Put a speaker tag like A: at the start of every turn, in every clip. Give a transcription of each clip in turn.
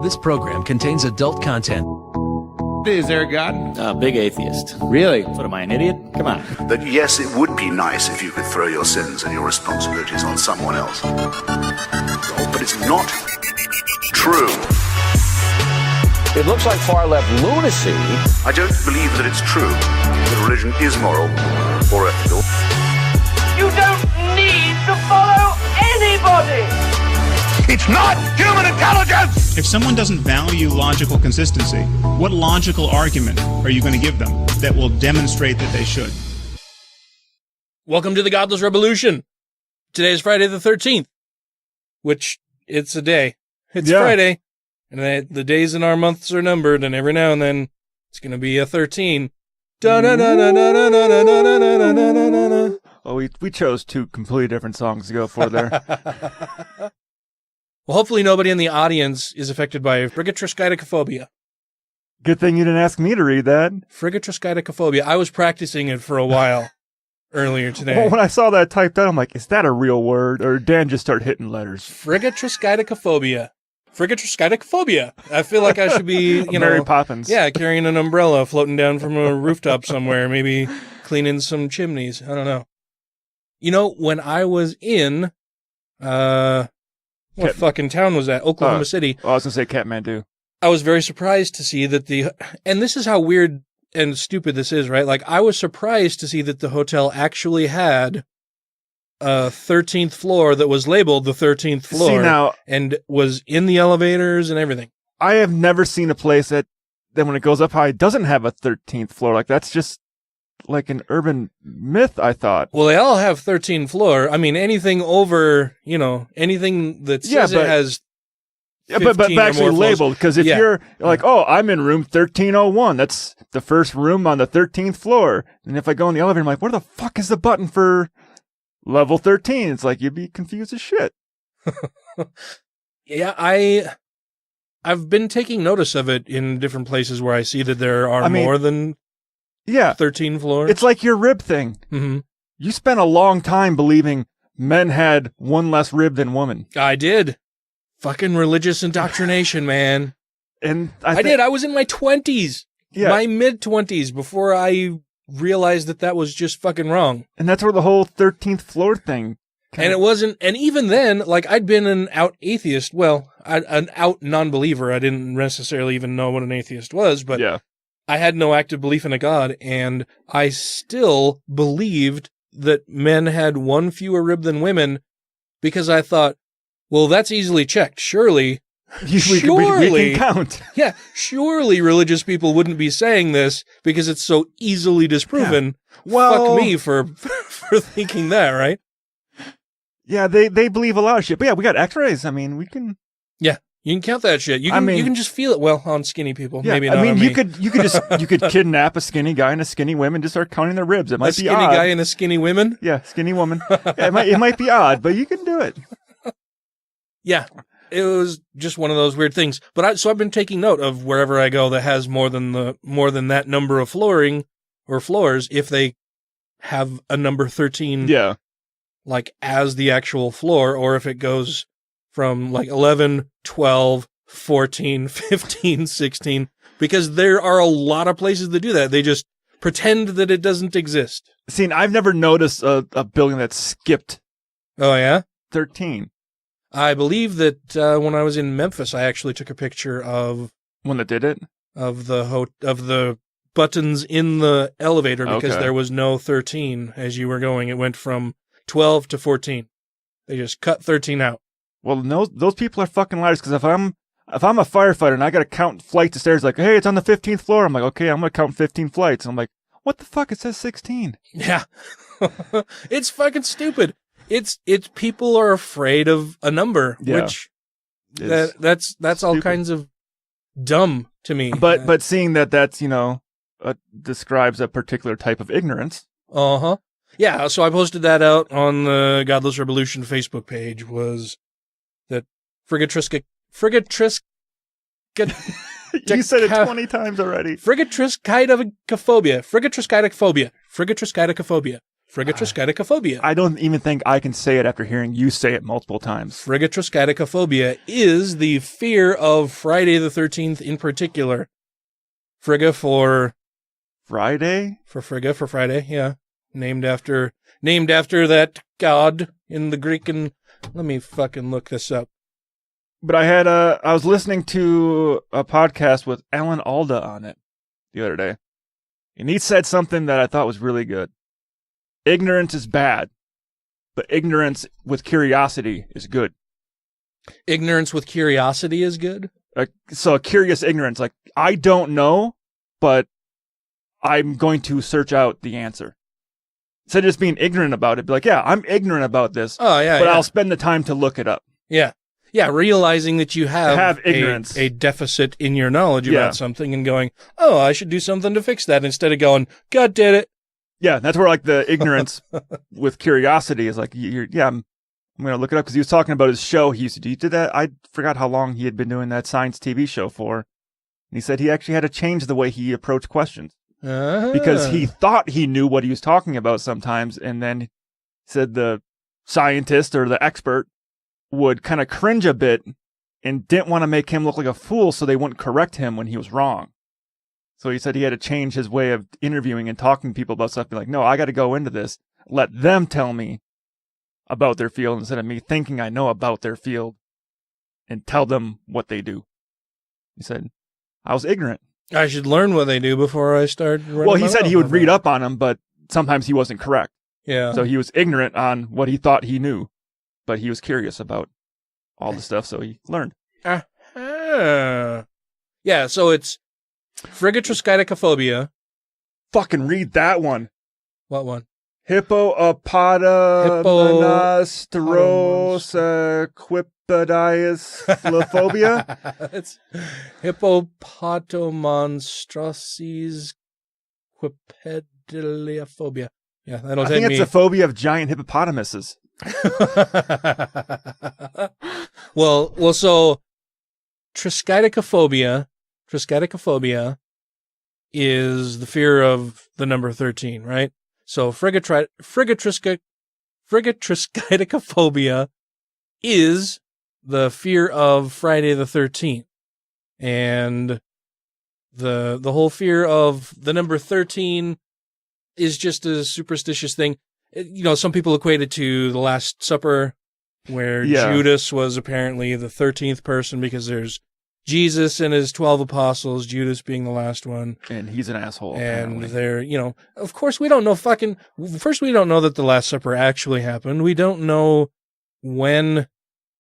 A: This program contains adult content.
B: Is there a God?
C: Big atheist.
B: Really?
C: What, am I an idiot? Come on.
D: That yes, it would be nice if you could throw your sins and your responsibilities on someone else. But it's not true.
E: It looks like far-left lunacy.
D: I don't believe that it's true that religion is moral or ethical.
F: You don't need to follow anybody!
G: It's not human intelligence!
H: If someone doesn't value logical consistency, what logical argument are you going to give them that will demonstrate that they should?
I: Welcome to the Godless Revolution. Today is Friday the 13th, which it's a day. It's Friday, and the days in our months are numbered, and every now and then it's going to be a 13.
J: Oh, we chose two completely different songs to go for there.
I: Well, hopefully nobody in the audience is affected by frigatroskytocophobia.
J: Good thing you didn't ask me to read that.
I: Frigatroskytocophobia. I was practicing it for a while earlier today.
J: Well, when I saw that typed out, I'm like, is that a real word? Or did Dan just start hitting letters?
I: Frigatroskytocophobia. Frigatroskytocophobia. I feel like I should be,
J: Mary Poppins.
I: Yeah, carrying an umbrella, floating down from a rooftop somewhere, maybe cleaning some chimneys. I don't know. You know, when I was in, what fucking town was that? Oklahoma City.
J: I was going to say Kathmandu.
I: I was very surprised to see that and this is how weird and stupid this is, right? Like, I was surprised to see that the hotel actually had a 13th floor that was labeled the 13th floor.
J: See, now,
I: and was in the elevators and everything.
J: I have never seen a place that when it goes up high doesn't have a 13th floor. Like, that's just like an urban myth, I thought.
I: Well, they all have 13th floor. I mean, anything over, anything that says it has 15
J: but actually
I: or more
J: labeled, because if you're like, oh, I'm in room 1301, that's the first room on the 13th floor. And if I go in the elevator, I'm like, where the fuck is the button for level 13? It's like, you'd be confused as shit.
I: Yeah, I've been taking notice of it in different places where I see that there are more than 13 floors.
J: It's like your rib thing.
I: Mm-hmm.
J: You spent a long time believing men had one less rib than women.
I: I did. Fucking religious indoctrination, man.
J: And
I: I did. I was in my 20s. Yeah. My mid-20s before I realized that was just fucking wrong.
J: And that's where the whole 13th floor thing
I: And it wasn't, and even then, like, I'd been an out atheist, an out non-believer. I didn't necessarily even know what an atheist was, but I had no active belief in a God, and I still believed that men had one fewer rib than women, because I thought, well, that's easily checked. Surely,
J: we can count.
I: Yeah, surely religious people wouldn't be saying this because it's so easily disproven.
J: Yeah. Well,
I: fuck me for thinking that, right?
J: Yeah, they believe a lot of shit. But yeah, we got x-rays. I mean, we can...
I: Yeah, you can count that shit. You can just feel it on skinny people.
J: Yeah,
I: maybe not on
J: you
I: me.
J: you could kidnap a skinny guy and a skinny woman, just start counting their ribs. It might be odd.
I: A skinny guy and a skinny woman?
J: Yeah, skinny woman. Yeah, it might be odd, but you can do it.
I: Yeah, it was just one of those weird things. But so I've been taking note of wherever I go that has more than that number of flooring or floors, if they have a number 13.
J: Yeah.
I: Like as the actual floor, or if it goes from like 11, 12, 14, 15, 16, because there are a lot of places that do that. They just pretend that it doesn't exist.
J: See, I've never noticed a building that skipped.
I: Oh, yeah?
J: 13.
I: I believe that when I was in Memphis, I actually took a picture of...
J: One that did it?
I: Of the buttons in the elevator, because there was no 13 as you were going. It went from 12 to 14. They just cut 13 out.
J: Well, no, those people are fucking liars, because if I'm a firefighter and I got to count flights of stairs, like, hey, it's on the 15th floor, I'm like, okay, I'm going to count 15 flights. And I'm like, what the fuck? It says 16.
I: Yeah. It's fucking stupid. It's people are afraid of a number, which that's all kinds of dumb to me.
J: But seeing that's, describes a particular type of ignorance.
I: Uh-huh. Yeah, so I posted that out on the Godless Revolution Facebook page, was that frigatrisk
J: You said it 20 times already.
I: Frigatroskytocophobia. Frigatroskyticophobia.
J: I don't even think I can say it after hearing you say it multiple times.
I: Frigatroskyticophobia is the fear of Friday the 13th in particular. Frigga for
J: Friday?
I: For Frigga for Friday, yeah. Named after that god in the Greek and let me fucking look this up.
J: But I was listening to a podcast with Alan Alda on it the other day. And he said something that I thought was really good. Ignorance is bad, but ignorance with curiosity is good.
I: Ignorance with curiosity is good?
J: So a curious ignorance, like, I don't know, but I'm going to search out the answer. Instead of just being ignorant about it, be like, yeah, I'm ignorant about this, but I'll spend the time to look it up.
I: Yeah. Yeah, realizing that you have
J: ignorance,
I: a deficit in your knowledge about something and going, oh, I should do something to fix that instead of going, God did it.
J: Yeah, that's where like the ignorance with curiosity is like, I'm going to look it up because he was talking about his show he used to do. He did that. I forgot how long he had been doing that science TV show for. And he said he actually had to change the way he approached questions because he thought he knew what he was talking about sometimes. And then he said the scientist or the expert would kind of cringe a bit and didn't want to make him look like a fool so they wouldn't correct him when he was wrong. So he said he had to change his way of interviewing and talking to people about stuff. Be like, no, I got to go into this. Let them tell me about their field instead of me thinking I know about their field and tell them what they do. He said, I was ignorant.
I: I should learn what they do before I start running.
J: Well, he said he would read up on them, but sometimes he wasn't correct.
I: Yeah.
J: So he was ignorant on what he thought he knew. But he was curious about all the stuff, so he learned.
I: Yeah, so it's Frigatroskyticophobia.
J: Fucking read that one.
I: What one?
J: Hippopotamonstrosquippediasphobia?
I: It's hippopotamonstroses quipediliophobia. Yeah, that'll take me.
J: I think it's a phobia of giant hippopotamuses.
I: well, so Triskaidekaphobia is the fear of the number 13, right? So Frigatroskyticophobia is the fear of Friday the 13th. And the whole fear of the number 13 is just a superstitious thing. You know, some people equate it to the Last Supper, where Judas was apparently the 13th person because there's Jesus and his 12 apostles, Judas being the last one.
J: And he's an asshole.
I: And they're, of course we don't know first we don't know that the Last Supper actually happened. We don't know when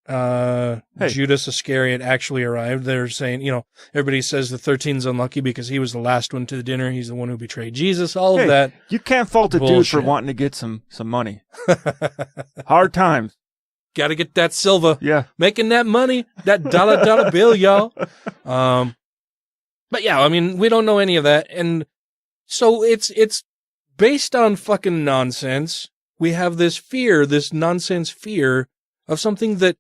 I: Judas Iscariot actually arrived. They're saying, everybody says the 13's unlucky because he was the last one to the dinner. He's the one who betrayed Jesus. All of that.
J: You can't fault a dude for wanting to get some money. Hard times.
I: Got to get that silver.
J: Yeah.
I: Making that money, that dollar bill, y'all. But yeah, I mean, we don't know any of that. And so it's based on fucking nonsense. We have this nonsense fear of something that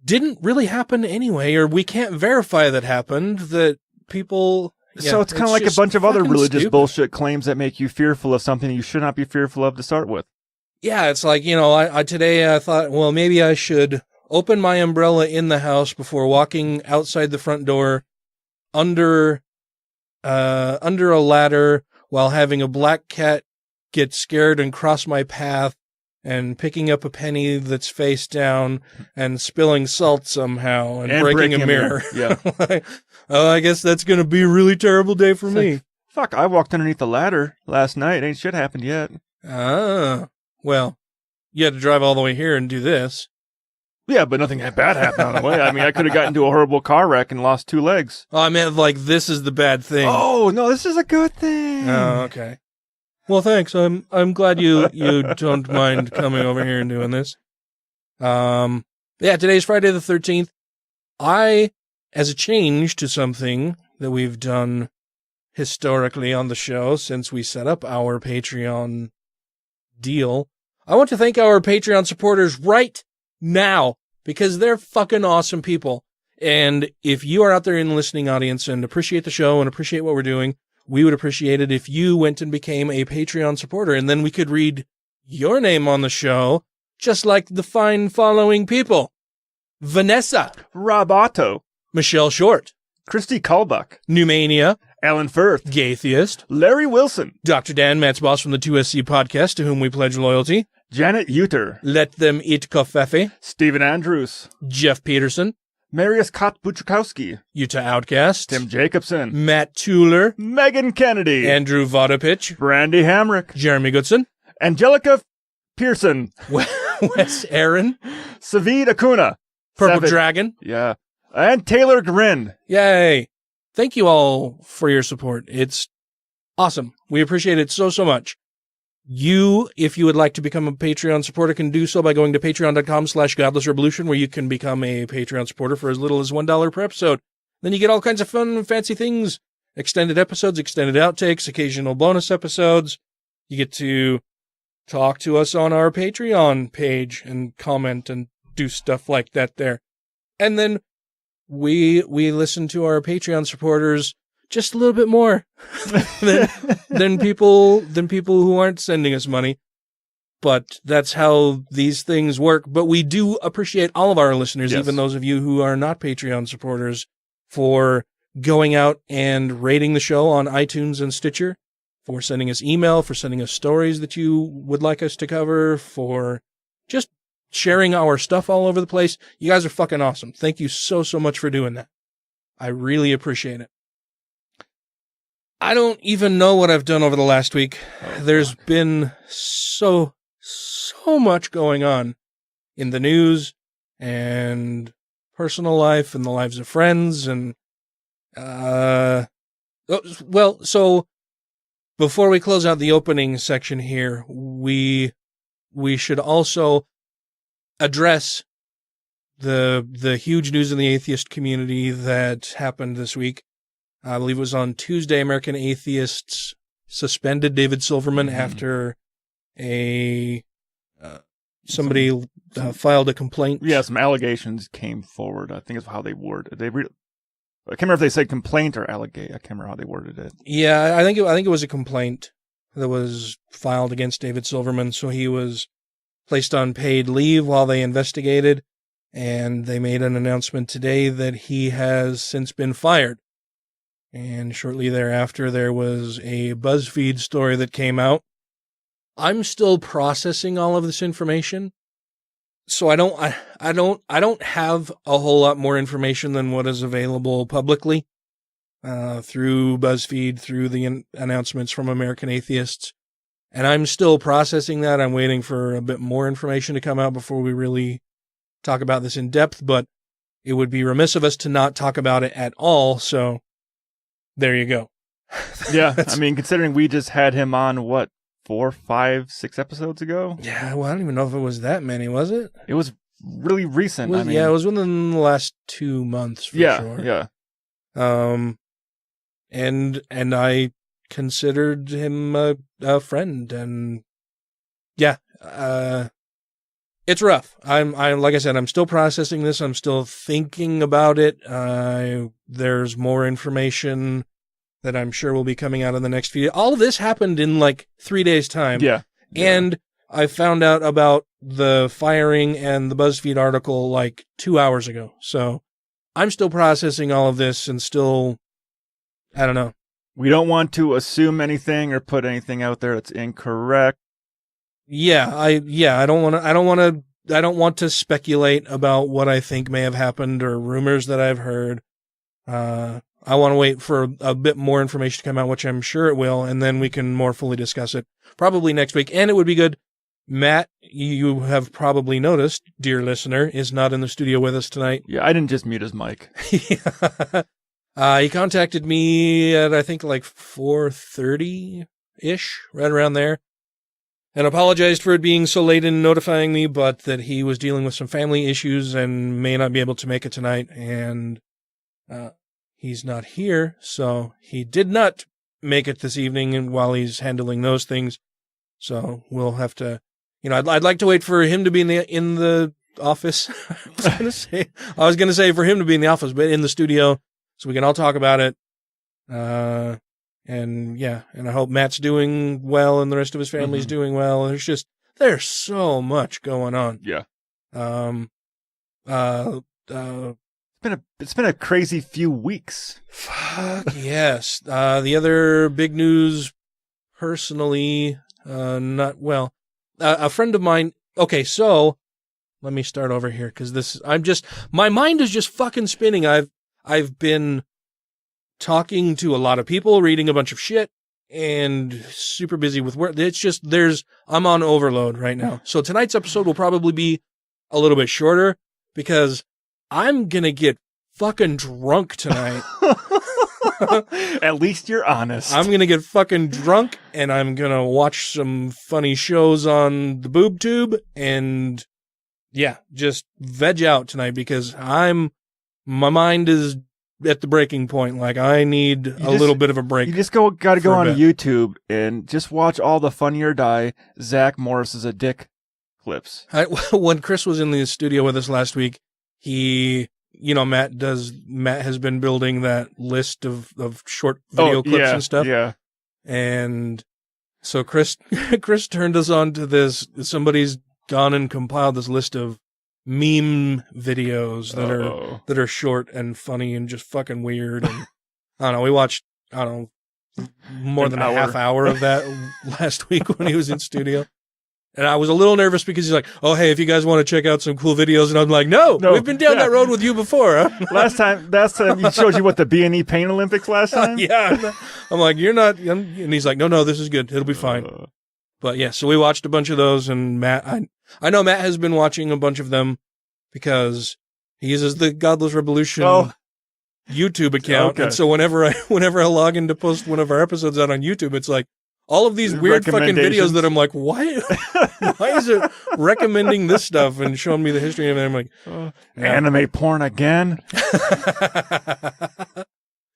I: didn't really happen anyway, or we can't verify that happened, that people...
J: So it's kind of like a bunch of other religious bullshit claims that make you fearful of something you should not be fearful of to start with.
I: Yeah, it's like, today I thought, well, maybe I should open my umbrella in the house before walking outside the front door under a ladder while having a black cat get scared and cross my path and picking up a penny that's face down and spilling salt somehow and breaking a mirror.
J: Yeah.
I: I guess that's going to be a really terrible day for me.
J: Fuck, I walked underneath the ladder last night. Ain't shit happened yet.
I: Well, you had to drive all the way here and do this.
J: Yeah, but nothing bad happened on the way. I mean, I could have gotten into a horrible car wreck and lost 2 legs.
I: Oh, I meant like this is the bad thing.
J: Oh, no, this is a good thing.
I: Oh, okay. Well, thanks. I'm glad you don't mind coming over here and doing this. Yeah, today's Friday the 13th. As a change to something that we've done historically on the show since we set up our Patreon deal, I want to thank our Patreon supporters right now because they're fucking awesome people. And if you are out there in the listening audience and appreciate the show and appreciate what we're doing, we would appreciate it if you went and became a Patreon supporter, and then we could read your name on the show, just like the fine following people. Vanessa.
J: Rob Otto.
I: Michelle Short.
J: Christy Kalbuck.
I: Numania.
J: Alan Firth.
I: Gaytheist.
J: Larry Wilson.
I: Dr. Dan Matzboss from the 2SC podcast, to whom we pledge loyalty.
J: Janet Uter.
I: Let Them Eat Kofefe.
J: Stephen Andrews.
I: Jeff Peterson.
J: Marius Kotbuchkowski.
I: Utah Outcast.
J: Tim Jacobson.
I: Matt Tueller.
J: Megan Kennedy.
I: Andrew Vodopich.
J: Brandy Hamrick.
I: Jeremy Goodson.
J: Angelica Pearson.
I: Wes Aaron.
J: Savid Acuna.
I: Purple Dragon.
J: Yeah. And Taylor Grin.
I: Yay. Thank you all for your support. It's awesome. We appreciate it so, so much. You, if you would like to become a Patreon supporter, can do so by going to patreon.com/godlessrevolution, where you can become a Patreon supporter for as little as $1 per episode. Then you get all kinds of fun and fancy things. Extended episodes, extended outtakes, occasional bonus episodes. You get to talk to us on our Patreon page and comment and do stuff like that there. And then we listen to our Patreon supporters just a little bit more than people who aren't sending us money. But that's how these things work. But we do appreciate all of our listeners,
J: yes,
I: even those of you who are not Patreon supporters, for going out and rating the show on iTunes and Stitcher, for sending us email, for sending us stories that you would like us to cover, for just sharing our stuff all over the place. You guys are fucking awesome. Thank you so, so much for doing that. I really appreciate it. I don't even know what I've done over the last week. There's been so much going on in the news and personal life and the lives of friends. And, so before we close out the opening section here, we should also address the huge news in the atheist community that happened this week. I believe it was on Tuesday. American Atheists suspended David Silverman after somebody filed a complaint.
J: Yeah, some allegations came forward. I think is how they worded it. I can't remember if they said complaint or allegate. I can't remember how they worded it.
I: Yeah, I think it was a complaint that was filed against David Silverman. So he was placed on paid leave while they investigated, and they made an announcement today that he has since been fired. And shortly thereafter, there was a BuzzFeed story that came out. I'm still processing all of this information, so I don't have a whole lot more information than what is available publicly through BuzzFeed, through the announcements from American Atheists. And I'm still processing that. I'm waiting for a bit more information to come out before we really talk about this in depth, but it would be remiss of us to not talk about it at all. So there you go.
J: Yeah. I mean, considering we just had him on, 4, 5, 6 episodes ago?
I: Yeah. Well, I don't even know if it was that many, was it?
J: It was really recent.
I: It was within the last 2 months for sure.
J: Yeah.
I: And I considered him a friend, and yeah, it's rough. I'm like I said, I'm still processing this. I'm still thinking about it. There's more information that I'm sure will be coming out in the next few days. All of this happened in like 3 days' time.
J: Yeah.
I: And I found out about the firing and the BuzzFeed article like 2 hours ago. So I'm still processing all of this and still, I don't know.
J: We don't want to assume anything or put anything out there that's incorrect.
I: I don't want to speculate about what I think may have happened or rumors that I've heard. I want to wait for a bit more information to come out, which I'm sure it will, and then we can more fully discuss it probably next week. And it would be good. Matt, you have probably noticed, dear listener, is not in the studio with us tonight.
J: Yeah, I didn't just mute his mic.
I: He contacted me at, I think, like 4:30-ish, right around there, and apologized for it being so late in notifying me, but that he was dealing with some family issues and may not be able to make it tonight, and he's not here, so he did not make it this evening, and while he's handling those things, so we'll have to, I'd like to wait for him to be in the office. I was gonna say for him to be in the office, but in the studio, so we can all talk about it. And I hope Matt's doing well and the rest of his family's doing well. there's so much going on.
J: Yeah.
I: It's
J: been a crazy few weeks.
I: Fuck yes. The other big news, personally, a friend of mine. Okay, so let me start over here because my mind is just fucking spinning. I've been talking to a lot of people, reading a bunch of shit, and super busy with work. It's just I'm on overload right now. So tonight's episode will probably be a little bit shorter because I'm gonna get fucking drunk tonight.
J: At least you're honest.
I: I'm gonna get fucking drunk and I'm gonna watch some funny shows on the boob tube and yeah, just veg out tonight because my mind is at the breaking point. Like I need a little bit of a break.
J: You just gotta go on YouTube and just watch all the Funny or Die Zach Morris is a dick clips.
I: When Chris was in the studio with us last week, Matt has been building that list of short video clips and stuff.
J: Yeah.
I: And so Chris turned us on to this. Somebody's gone and compiled this list of meme videos that are short and funny and just fucking weird. And I don't know. We watched, more than a half hour of that last week when he was in studio. And I was a little nervous because he's like, oh, hey, if you guys want to check out some cool videos. And I'm like, no, we've been down that road with you before. Huh?
J: Last time he showed you what the B&E Pain Olympics last time?
I: Yeah. I'm like, you're not. And he's like, no, this is good. It'll be fine. But yeah, so we watched a bunch of those. And Matt, I know Matt has been watching a bunch of them because he uses the Godless Revolution YouTube account. Okay. And so whenever I log in to post one of our episodes out on YouTube, it's like, all of these weird fucking videos that I'm like, why is it recommending this stuff and showing me the history of it? I'm like,
J: anime porn again?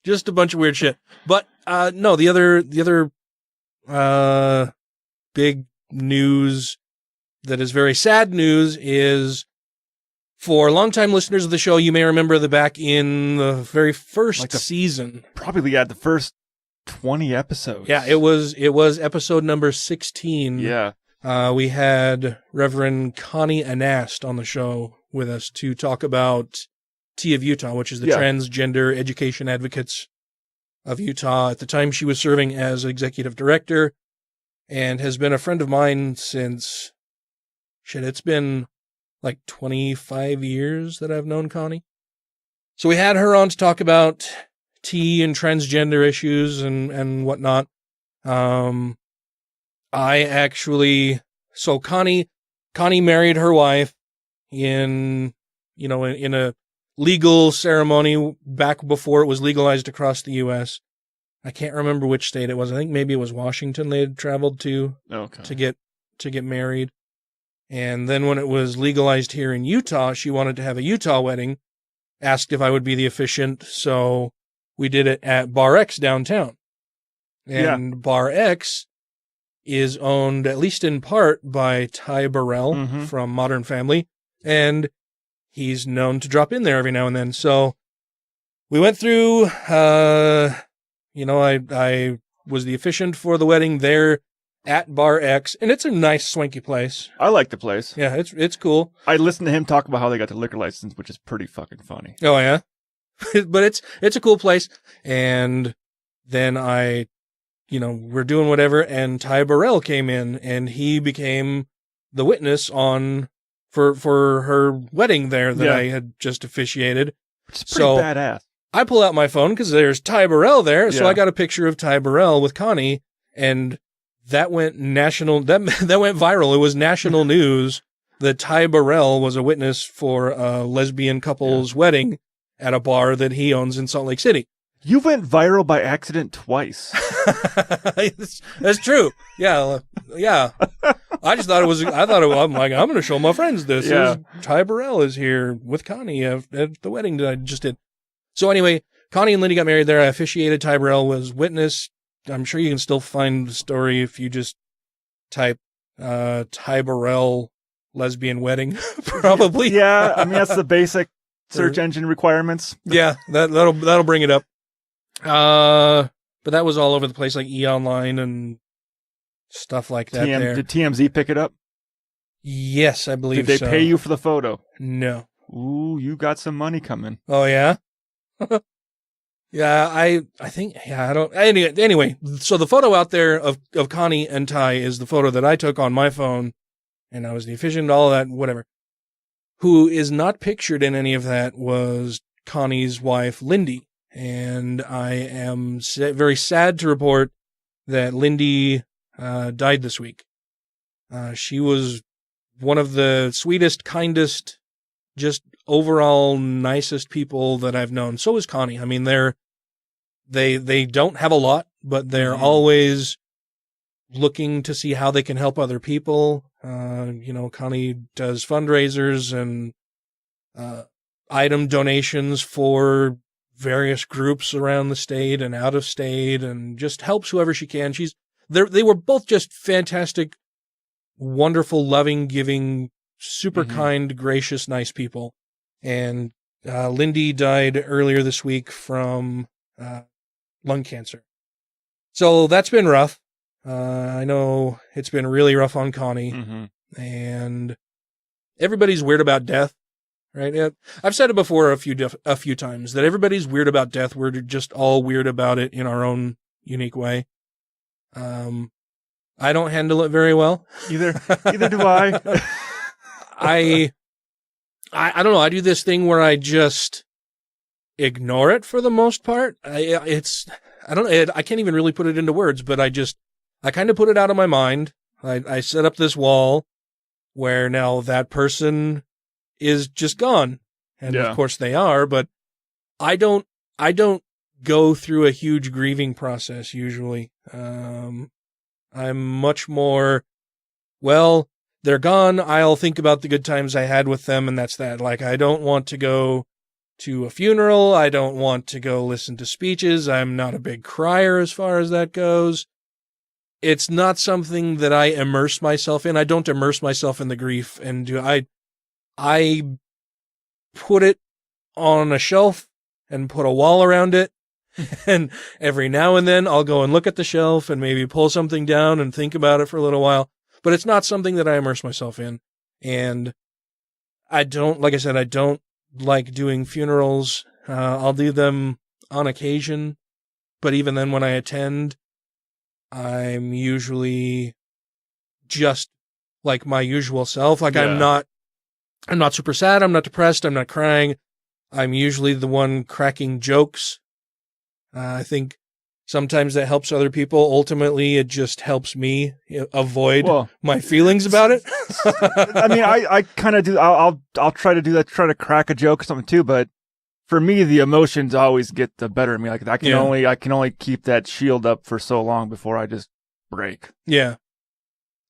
I: Just a bunch of weird shit. But, no, the other big news that is very sad news is for longtime listeners of the show, you may remember that back in the very first season.
J: Probably the first 20 episodes.
I: Yeah, it was episode number 16.
J: Yeah.
I: We had Reverend Connie Anast on the show with us to talk about T of Utah, which is the Transgender Education Advocates of Utah. At the time, she was serving as executive director and has been a friend of mine since, it's been like 25 years that I've known Connie. So we had her on to talk about T and transgender issues and whatnot. Connie married her wife in a legal ceremony back before it was legalized across the U.S. I can't remember which state it was. I think maybe it was Washington they had traveled to get married. And then when it was legalized here in Utah, she wanted to have a Utah wedding, asked if I would be the officiant, so we did it at Bar X downtown. And Bar X is owned, at least in part, by Ty Burrell from Modern Family. And he's known to drop in there every now and then. So we went through, I was the officiant for the wedding there at Bar X. And it's a nice, swanky place.
J: I like the place.
I: Yeah, it's cool.
J: I listened to him talk about how they got the liquor license, which is pretty fucking funny.
I: Oh, yeah? But it's a cool place. And then we're doing whatever, and Ty Burrell came in, and he became the witness for her wedding there that I had just officiated.
J: Which is pretty badass.
I: I pull out my phone because there's Ty Burrell there, so I got a picture of Ty Burrell with Connie, and that went national. That went viral. It was national news that Ty Burrell was a witness for a lesbian couple's wedding at a bar that he owns in Salt Lake City.
J: You went viral by accident twice.
I: That's true. Yeah. I just thought I'm like, I'm going to show my friends this.
J: Yeah.
I: Ty Burrell is here with Connie at the wedding that I just did. So anyway, Connie and Lindy got married there. I officiated. Ty Burrell was witness. I'm sure you can still find the story if you just type Ty Burrell lesbian wedding, probably.
J: Yeah, I mean, that's the basic search engine requirements.
I: Yeah, that'll bring it up. But that was all over the place, like E! Online and stuff like that.
J: Did TMZ pick it up?
I: Yes, I believe so.
J: Did they pay you for the photo?
I: No.
J: Ooh, you got some money coming.
I: Oh, yeah? Yeah, I think, I don't, anyway, so the photo out there of Connie and Ty is the photo that I took on my phone, and I was the officiant, all that, whatever. Who is not pictured in any of that was Connie's wife, Lindi, and I am very sad to report that Lindi died this week. She was one of the sweetest, kindest, just overall nicest people that I've known. So is Connie. I mean, they don't have a lot, but they're always looking to see how they can help other people. Connie does fundraisers and item donations for various groups around the state and out of state, and just helps whoever she can. They were both just fantastic, wonderful, loving, giving, super kind, gracious, nice people. And Lindi died earlier this week from lung cancer. So that's been rough. I know it's been really rough on Connie. And everybody's weird about death, right? I've said it before a few times that everybody's weird about death. We're just all weird about it in our own unique way. I don't handle it very well. Either
J: do I.
I: I don't know. I do this thing where I just ignore it for the most part. I can't even really put it into words, but I kind of put it out of my mind. I set up this wall where now that person is just gone. And of course they are, but I don't go through a huge grieving process usually. I'm much more, well, they're gone. I'll think about the good times I had with them, and that's that. Like, I don't want to go to a funeral. I don't want to go listen to speeches. I'm not a big crier as far as that goes. It's not something that I immerse myself in. I don't immerse myself in the grief and I put it on a shelf and put a wall around it. And every now and then I'll go and look at the shelf and maybe pull something down and think about it for a little while. But it's not something that I immerse myself in. And I don't like doing funerals. I'll do them on occasion. But even then when I attend, I'm usually just like my usual self. Like I'm not super sad. I'm not depressed. I'm not crying. I'm usually the one cracking jokes. I think sometimes that helps other people. Ultimately, it just helps me avoid my feelings about it.
J: I mean, I kind of do. I'll try to do that. Try to crack a joke or something too. But for me, the emotions always get the better of me. Like I can only keep that shield up for so long before I just break.
I: Yeah.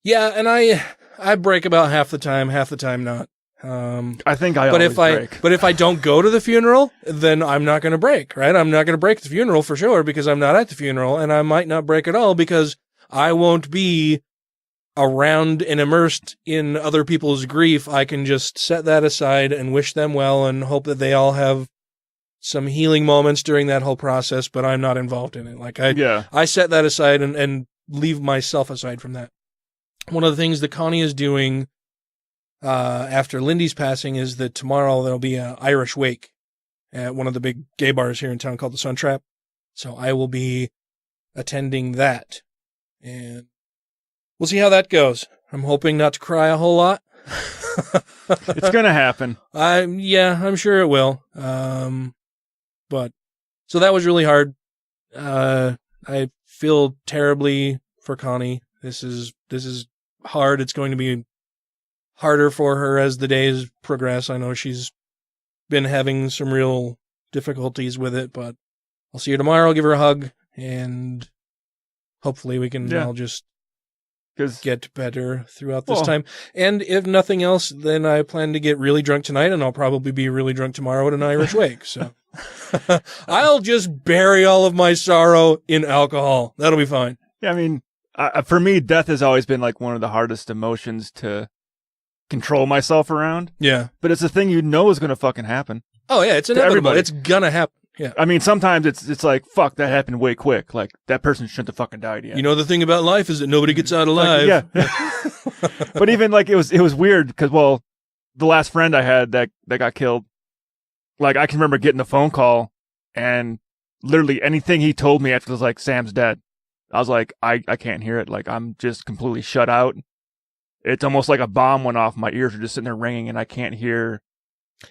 I: And I break about half the time not.
J: I think I always break.
I: But if I don't go to the funeral, then I'm not going to break, right? I'm not going to break at the funeral for sure because I'm not at the funeral, and I might not break at all because I won't be around and immersed in other people's grief. I can just set that aside and wish them well and hope that they all have some healing moments during that whole process, but I'm not involved in it. Like I set that aside and leave myself aside from that. One of the things that Connie is doing after Lindy's passing is that tomorrow there'll be an Irish wake at one of the big gay bars here in town called the Sun Trap. So I will be attending that, and we'll see how that goes. I'm hoping not to cry a whole lot.
J: It's going to happen.
I: I'm sure it will. But so that was really hard. I feel terribly for Connie. This is hard. It's going to be harder for her as the days progress. I know she's been having some real difficulties with it, but I'll see her tomorrow, give her a hug, and hopefully we can all just get better throughout this time. And if nothing else, then I plan to get really drunk tonight, and I'll probably be really drunk tomorrow at an Irish wake. So I'll just bury all of my sorrow in alcohol. That'll be fine.
J: Yeah, I mean, for me, death has always been like one of the hardest emotions to control myself around.
I: Yeah.
J: But it's a thing you know is going to fucking happen.
I: Oh, yeah, it's inevitable. It's going to happen. Yeah.
J: I mean, sometimes it's like, fuck, that happened way quick. Like, that person shouldn't have fucking died yet.
I: You know, the thing about life is that nobody gets out alive.
J: Like, yeah. But even, like, it was weird because, well, the last friend I had that got killed, like, I can remember getting a phone call and literally anything he told me after was like, Sam's dead. I was like, I can't hear it. Like, I'm just completely shut out. It's almost like a bomb went off. My ears are just sitting there ringing and I can't hear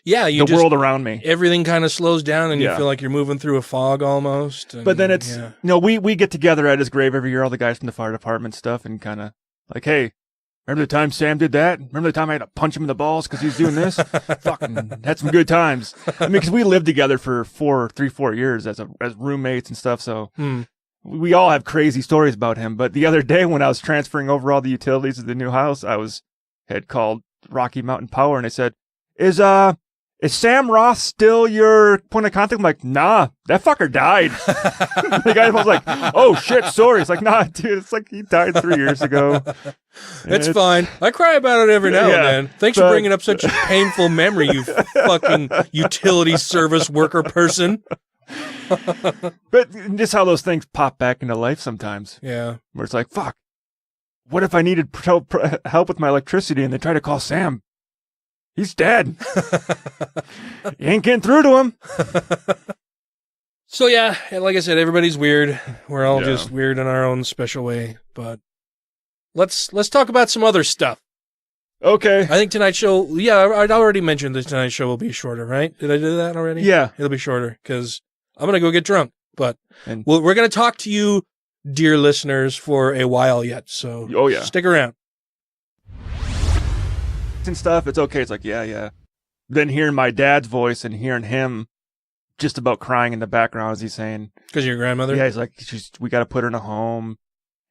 J: the world around me.
I: Everything kind of slows down and you feel like you're moving through a fog almost. And,
J: but then it's, you know, we get together at his grave every year, all the guys from the fire department stuff, and kind of like, hey, remember the time Sam did that? Remember the time I had to punch him in the balls because he was doing this? Fucking had some good times. I mean, because we lived together for 4 years as roommates and stuff, so we all have crazy stories about him. But the other day when I was transferring over all the utilities of the new house, had called Rocky Mountain Power, and they said, Is Sam Roth still your point of contact? I'm like, nah, that fucker died. The guy was like, oh shit, sorry. It's like, nah, dude, it's like he died 3 years ago.
I: It's fine. I cry about it every now and then. Thanks for bringing up such a painful memory, you fucking utility service worker person.
J: But just how those things pop back into life sometimes.
I: Yeah.
J: Where it's like, fuck, what if I needed help with my electricity and they try to call Sam? He's dead. You ain't getting through to him.
I: So yeah, like I said, everybody's weird. We're all just weird in our own special way. But let's talk about some other stuff.
J: Okay.
I: I think tonight's show, I'd already mentioned that tonight's show will be shorter, right? Did I do that already?
J: Yeah.
I: It'll be shorter because I'm going to go get drunk. But we're going to talk to you, dear listeners, for a while yet. So stick around.
J: And stuff, it's okay. It's like, yeah. Then hearing my dad's voice and hearing him just about crying in the background as he's saying,
I: because your grandmother?
J: Yeah, he's like, we got to put her in a home.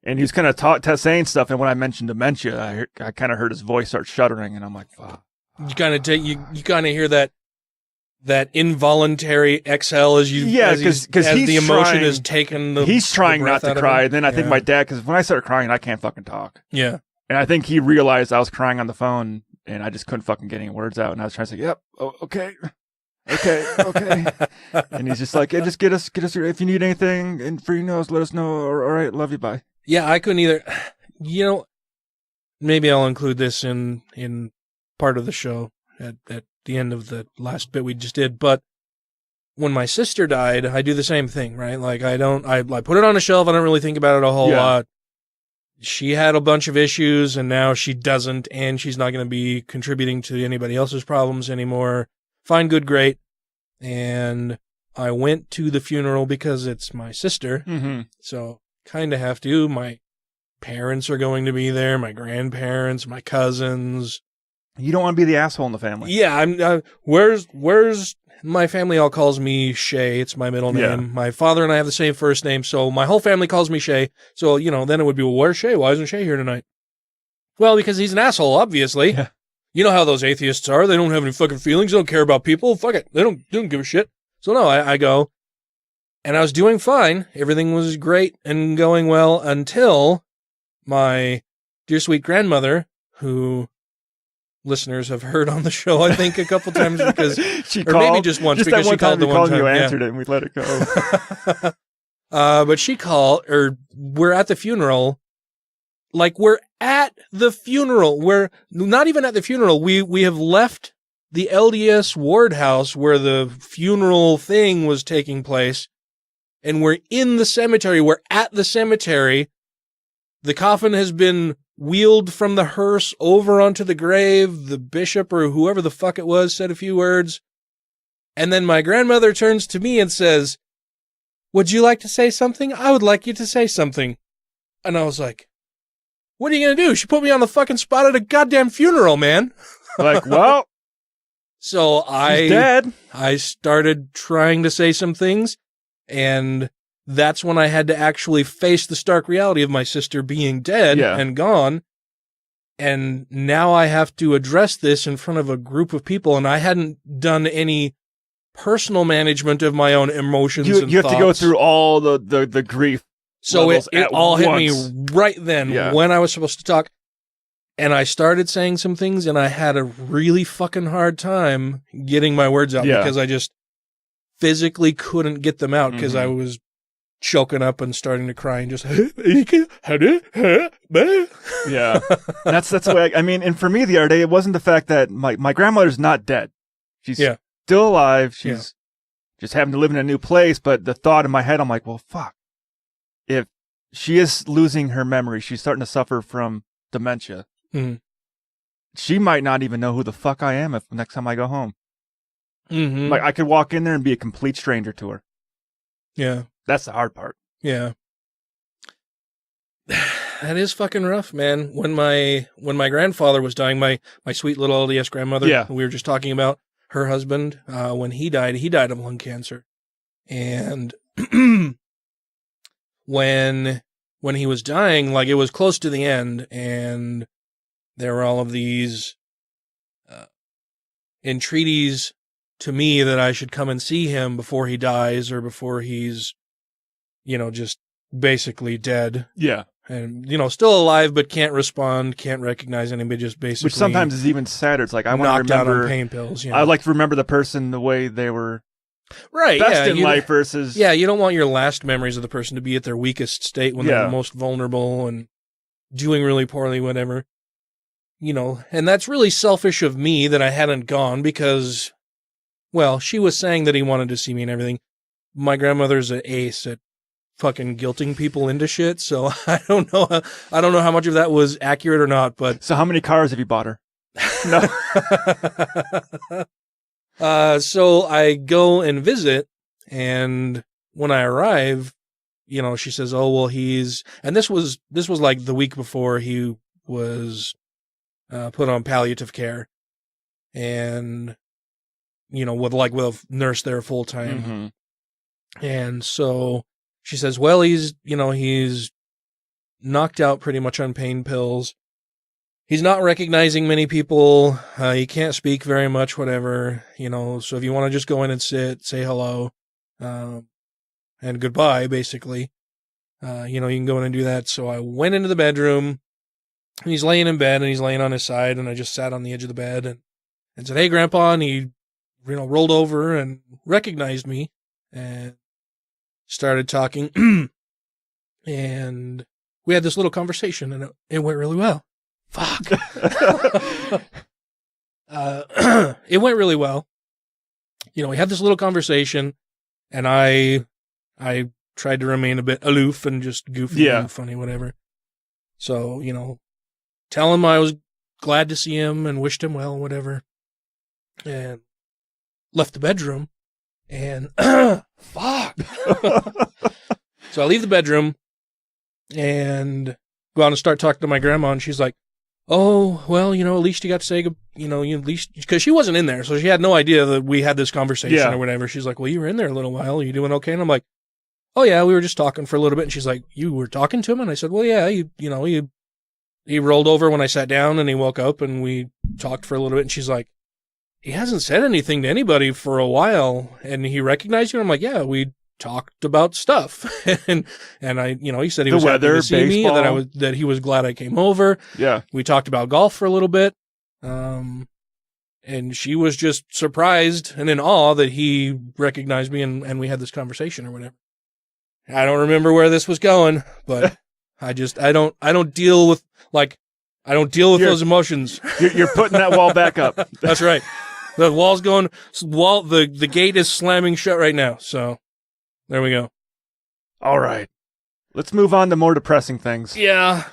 J: And he was kind of saying stuff. And when I mentioned dementia, I kind of heard his voice start shuddering. And I'm like, fuck.
I: You kind of hear that involuntary exhale as the emotion is taken.
J: He's trying not to cry. And then I think my dad, because when I start crying, I can't fucking talk.
I: Yeah.
J: And I think he realized I was crying on the phone. And I just couldn't fucking get any words out. And I was trying to say, yep, okay. And he's just like, yeah, just get us, if you need anything and for let us know. All right, love you, bye.
I: Yeah, I couldn't either. You know, maybe I'll include this in part of the show at the end of the last bit we just did. But when my sister died, I do the same thing, right? Like I put it on a shelf. I don't really think about it a whole lot. She had a bunch of issues, and now she doesn't, and she's not going to be contributing to anybody else's problems anymore. Fine, good, great. And I went to the funeral because it's my sister, so kind of have to. My parents are going to be there, my grandparents, my cousins.
J: You don't want to be the asshole in the family.
I: Yeah, where's my family all calls me Shay. It's my middle name.
J: Yeah.
I: My father and I have the same first name, so my whole family calls me Shay. So, then it would be, well, where's Shay? Why isn't Shay here tonight? Well, because he's an asshole, obviously. Yeah. You know how those atheists are. They don't have any fucking feelings. They don't care about people. Fuck it. They don't give a shit. So, no, I go. And I was doing fine. Everything was great and going well until my dear sweet grandmother, who listeners have heard on the show, I think, a couple times because maybe just once because she called the one time.
J: You answered it and we let it go.
I: But she called, or we're at the funeral. Like we're at the funeral. We're not even at the funeral. We have left the LDS ward house where the funeral thing was taking place, and we're in the cemetery. We're at the cemetery. The coffin has been wheeled from the hearse over onto the grave. The bishop or whoever the fuck it was said a few words. And then my grandmother turns to me and says, "Would you like to say something? I would like you to say something." And I was like, what are you going to do? She put me on the fucking spot at a goddamn funeral, man.
J: Like, well.
I: So
J: she's dead.
I: I started trying to say some things, and that's when I had to actually face the stark reality of my sister being dead and gone. And now I have to address this in front of a group of people, and I hadn't done any personal management of my own emotions and
J: you have
I: thoughts.
J: to go through all the grief.
I: So it all hit me right then when I was supposed to talk. And I started saying some things, and I had a really fucking hard time getting my words out because I just physically couldn't get them out because I was choking up and starting to cry and just,
J: yeah. That's the way, and for me the other day, it wasn't the fact that my grandmother's not dead. She's still alive. She's just having to live in a new place. But the thought in my head, I'm like, well, fuck. If she is losing her memory, she's starting to suffer from dementia. She might not even know who the fuck I am if next time I go home. Like, I could walk in there and be a complete stranger to her.
I: Yeah.
J: That's the hard part.
I: Yeah. That is fucking rough, man. When my grandfather was dying, my sweet little LDS grandmother, who we were just talking about, her husband, when he died of lung cancer. And when he was dying, like, it was close to the end, and there were all of these entreaties to me that I should come and see him before he dies or before he's, just basically dead.
J: Yeah.
I: And, still alive, but can't respond, can't recognize anybody, just basically.
J: Which sometimes is even sadder. It's like, I want to remember.
I: Out on pain pills.
J: I like to remember the person the way they were
I: right,
J: best in life versus.
I: Yeah, you don't want your last memories of the person to be at their weakest state when they're the most vulnerable and doing really poorly, whatever. And that's really selfish of me that I hadn't gone because, well, she was saying that he wanted to see me and everything. My grandmother's an ace at fucking guilting people into shit, so I don't know how much of that was accurate or not, but...
J: So how many cars have you bought her? No.
I: So I go and visit, and when I arrive, she says, oh, well, and this was like the week before he was put on palliative care, and, with a nurse there full time. And so she says, well, he's knocked out pretty much on pain pills. He's not recognizing many people. He can't speak very much, whatever, so if you want to just go in and sit, say hello, and goodbye, basically, you can go in and do that. So I went into the bedroom, and he's laying in bed, and he's laying on his side, and I just sat on the edge of the bed and said, hey, Grandpa, and he, rolled over and recognized me and started talking, and we had this little conversation, and it went really well. Fuck. It went really well. We had this little conversation, and I tried to remain a bit aloof and just goofy and funny, whatever. So, tell him I was glad to see him and wished him well, whatever, and left the bedroom, and fuck. So I leave the bedroom and go out and start talking to my grandma, and she's like, oh, well, at least you got to say, at least, because she wasn't in there, so she had no idea that we had this conversation or whatever. She's like, well, you were in there a little while. Are you doing okay? And I'm like, oh, yeah, we were just talking for a little bit. And she's like, you were talking to him? And I said, well, yeah, he rolled over when I sat down, and he woke up, and we talked for a little bit. And she's like, he hasn't said anything to anybody for a while, and he recognized you? And I'm like, yeah, we talked about stuff. and I, he said he was happy to see me, and that he was glad I came over.
J: Yeah.
I: We talked about golf for a little bit. And she was just surprised and in awe that he recognized me, and we had this conversation or whatever. I don't remember where this was going, but I don't deal with those emotions.
J: You're putting that wall back up.
I: That's right. The wall's going, the gate is slamming shut right now. So there we go.
J: All right. Let's move on to more depressing things.
I: Yeah.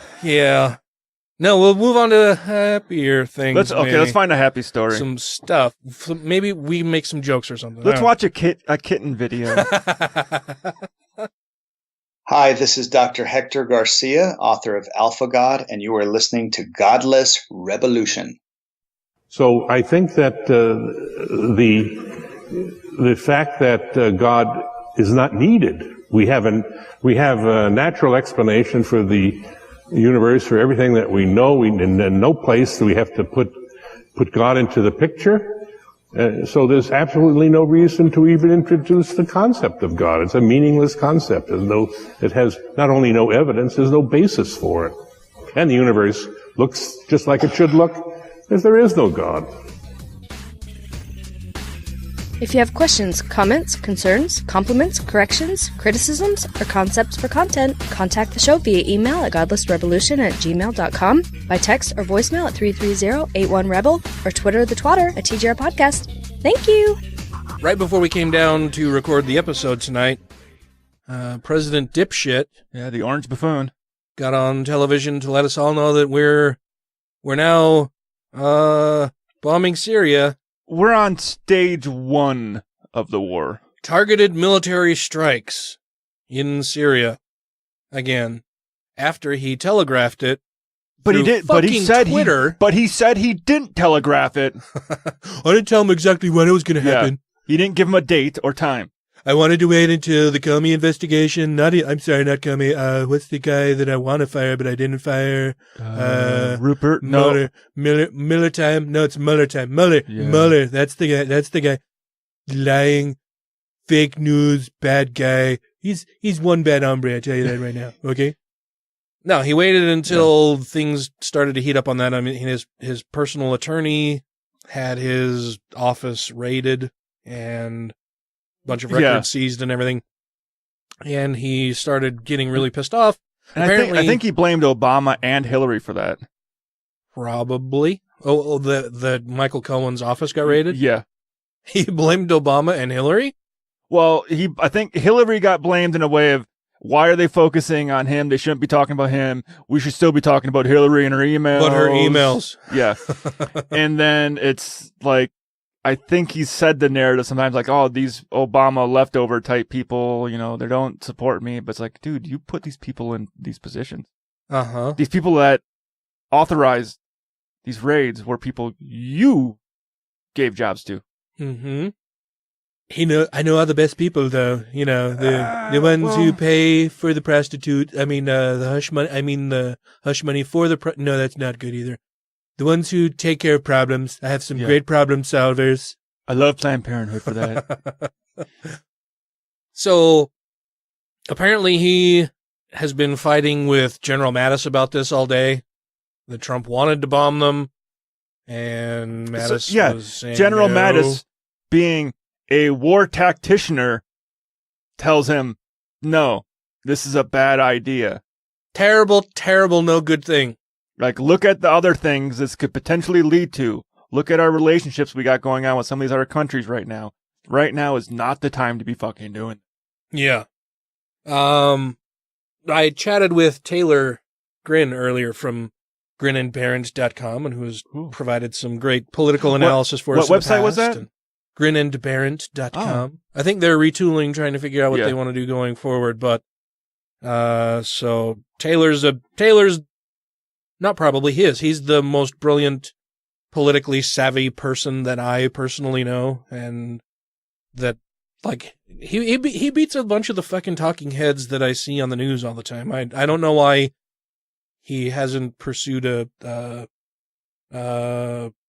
I: No, we'll move on to happier things.
J: Let's find a happy story.
I: Some stuff. Maybe we make some jokes or something.
J: Let's watch a kitten video.
K: Hi, this is Dr. Hector Garcia, author of Alpha God, and you are listening to Godless Revolution.
L: So I think that the fact that God is not needed. We have a natural explanation for the universe, for everything that we know. In no place do we have to put God into the picture. So there's absolutely no reason to even introduce the concept of God. It's a meaningless concept. It has not only no evidence, there's no basis for it. And the universe looks just like it should look if there is no God.
M: If you have questions, comments, concerns, compliments, corrections, criticisms, or concepts for content, contact the show via email at godlessrevolution@gmail.com, by text or voicemail at 330-81-REBEL, or Twitter the twatter at TGR Podcast. Thank you!
I: Right before we came down to record the episode tonight, President Dipshit,
J: the orange buffoon,
I: got on television to let us all know that we're now bombing Syria.
J: We're on stage 1 of the war.
I: Targeted military strikes in Syria again, after he telegraphed it.
J: But he did. But he said
I: Twitter.
J: He said he didn't telegraph it.
I: I didn't tell him exactly when it was going to happen.
J: He didn't give him a date or time.
I: I wanted to wait until the Comey investigation. Not Comey. What's the guy that I want to fire but I didn't fire?
J: Rupert.
I: Mueller. Mueller time. No, it's Mueller time. Mueller.
J: Yeah.
I: Mueller. That's the guy. Lying, fake news, bad guy. He's one bad hombre. I tell you that right now. Okay. No, he waited until things started to heat up on that. I mean, his personal attorney had his office raided and bunch of records seized and everything, and he started getting really pissed off.
J: And I think he blamed Obama and Hillary for that.
I: Probably. Oh, the Michael Cohen's office got raided?
J: Yeah.
I: He blamed Obama and Hillary?
J: Well, I think Hillary got blamed in a way of, why are they focusing on him? They shouldn't be talking about him. We should still be talking about Hillary and her emails.
I: But her emails.
J: Yeah. And then it's like, I think he said the narrative sometimes like, oh, these Obama leftover type people, they don't support me. But it's like, dude, you put these people in these positions.
I: Uh-huh.
J: These people that authorized these raids were people you gave jobs to.
I: Mm-hmm. I know all the best people, though. The ones who pay for the prostitute. The hush money. The hush money for the. No, that's not good either. The ones who take care of problems. I have some great problem solvers.
J: I love Planned Parenthood for that.
I: So, apparently he has been fighting with General Mattis about this all day. That Trump wanted to bomb them. And Mattis was saying
J: General
I: no.
J: Mattis, being a war tacticianer, tells him, no, this is a bad idea.
I: Terrible, terrible, no good thing.
J: Like, look at the other things this could potentially lead to. Look at our relationships we got going on with some of these other countries right now. Right now is not the time to be fucking doing.
I: Yeah. I chatted with Taylor Grin earlier from grinandparent.com, and who has provided some great political analysis for us.
J: What website was that?
I: Grinandparent.com. I think they're retooling, trying to figure out what they want to do going forward, but so Taylor's not probably he's the most brilliant, politically savvy person that I personally know, and that, like, he beats a bunch of the fucking talking heads that I see on the news all the time. I don't know why he hasn't pursued a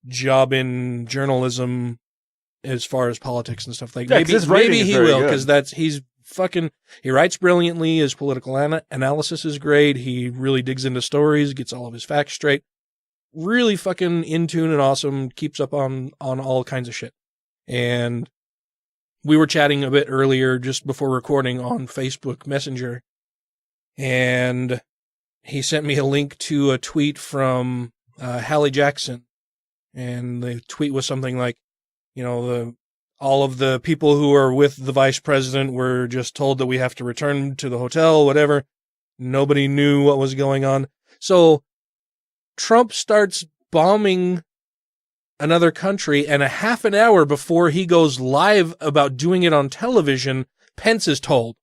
I: job in journalism as far as politics and stuff like that. Maybe he will, because he writes brilliantly. His political analysis is great. He really digs into stories, gets all of his facts straight. Really fucking in tune and awesome. Keeps up on all kinds of shit. And we were chatting a bit earlier, just before recording, on Facebook Messenger. And he sent me a link to a tweet from Hallie Jackson. And the tweet was something like, all of the people who are with the vice president were just told that we have to return to the hotel, whatever. Nobody knew what was going on. So Trump starts bombing another country, and a half an hour before he goes live about doing it on television, Pence is told.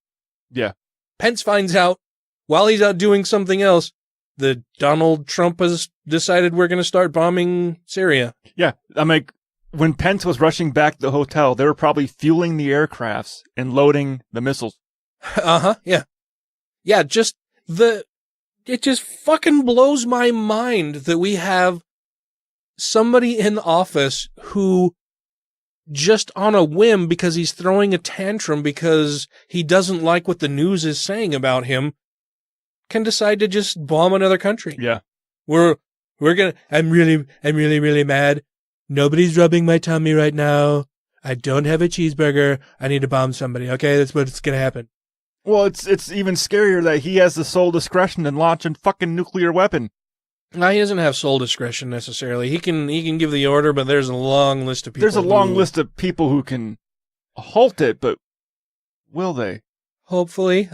J: Yeah.
I: Pence finds out while he's out doing something else that Donald Trump has decided we're going to start bombing Syria.
J: Yeah. When Pence was rushing back to the hotel, they were probably fueling the aircrafts and loading the missiles.
I: Uh-huh, yeah. Yeah, it just fucking blows my mind that we have somebody in the office who, just on a whim, because he's throwing a tantrum because he doesn't like what the news is saying about him, can decide to just bomb another country.
J: Yeah.
I: I'm really, really mad. Nobody's rubbing my tummy right now. I don't have a cheeseburger. I need to bomb somebody. Okay, that's what's going to happen.
J: Well, it's even scarier that he has the sole discretion to launch a fucking nuclear weapon.
I: No, he doesn't have sole discretion necessarily. He can give the order, but there's a long list of people.
J: There's a long list of people who can halt it, but will they?
I: Hopefully.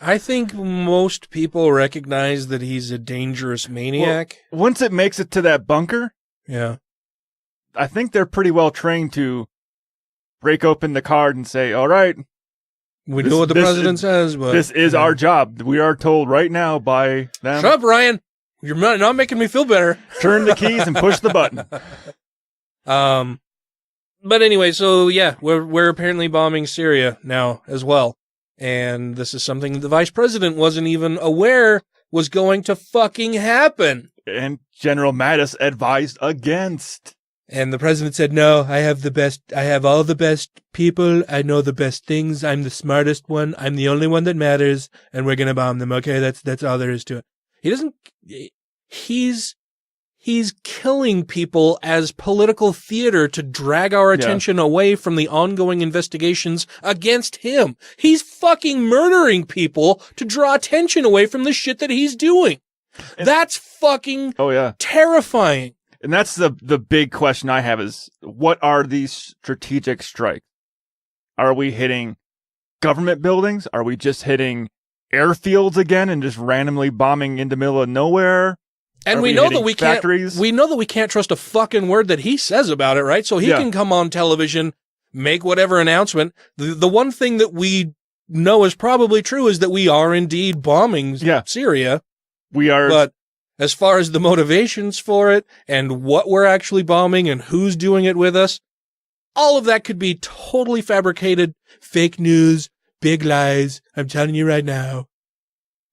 I: I think most people recognize that he's a dangerous maniac.
J: Well, once it makes it to that bunker,
I: yeah,
J: I think they're pretty well trained to break open the card and say, all right,
I: we know what the president says, but
J: this is our job. We are told right now by them.
I: Shut up, Ryan. You're not making me feel better.
J: Turn the keys and push the button.
I: But anyway, so yeah, we're apparently bombing Syria now as well. And this is something the vice president wasn't even aware was going to fucking happen.
J: And General Mattis advised against.
I: And the president said, no, I have all the best people. I know the best things. I'm the smartest one. I'm the only one that matters. And we're going to bomb them. Okay. That's all there is to it. He's killing people as political theater to drag our attention away from the ongoing investigations against him. He's fucking murdering people to draw attention away from the shit that he's doing. That's fucking terrifying.
J: And that's the big question I have is, what are these strategic strikes? Are we hitting government buildings? Are we just hitting airfields again and just randomly bombing in the middle of nowhere?
I: And we know that we can't trust a fucking word that he says about it, right? So he can come on television, make whatever announcement. The one thing that we know is probably true is that we are indeed bombing Syria.
J: We are.
I: But as far as the motivations for it and what we're actually bombing and who's doing it with us, all of that could be totally fabricated, fake news, big lies. I'm telling you right now.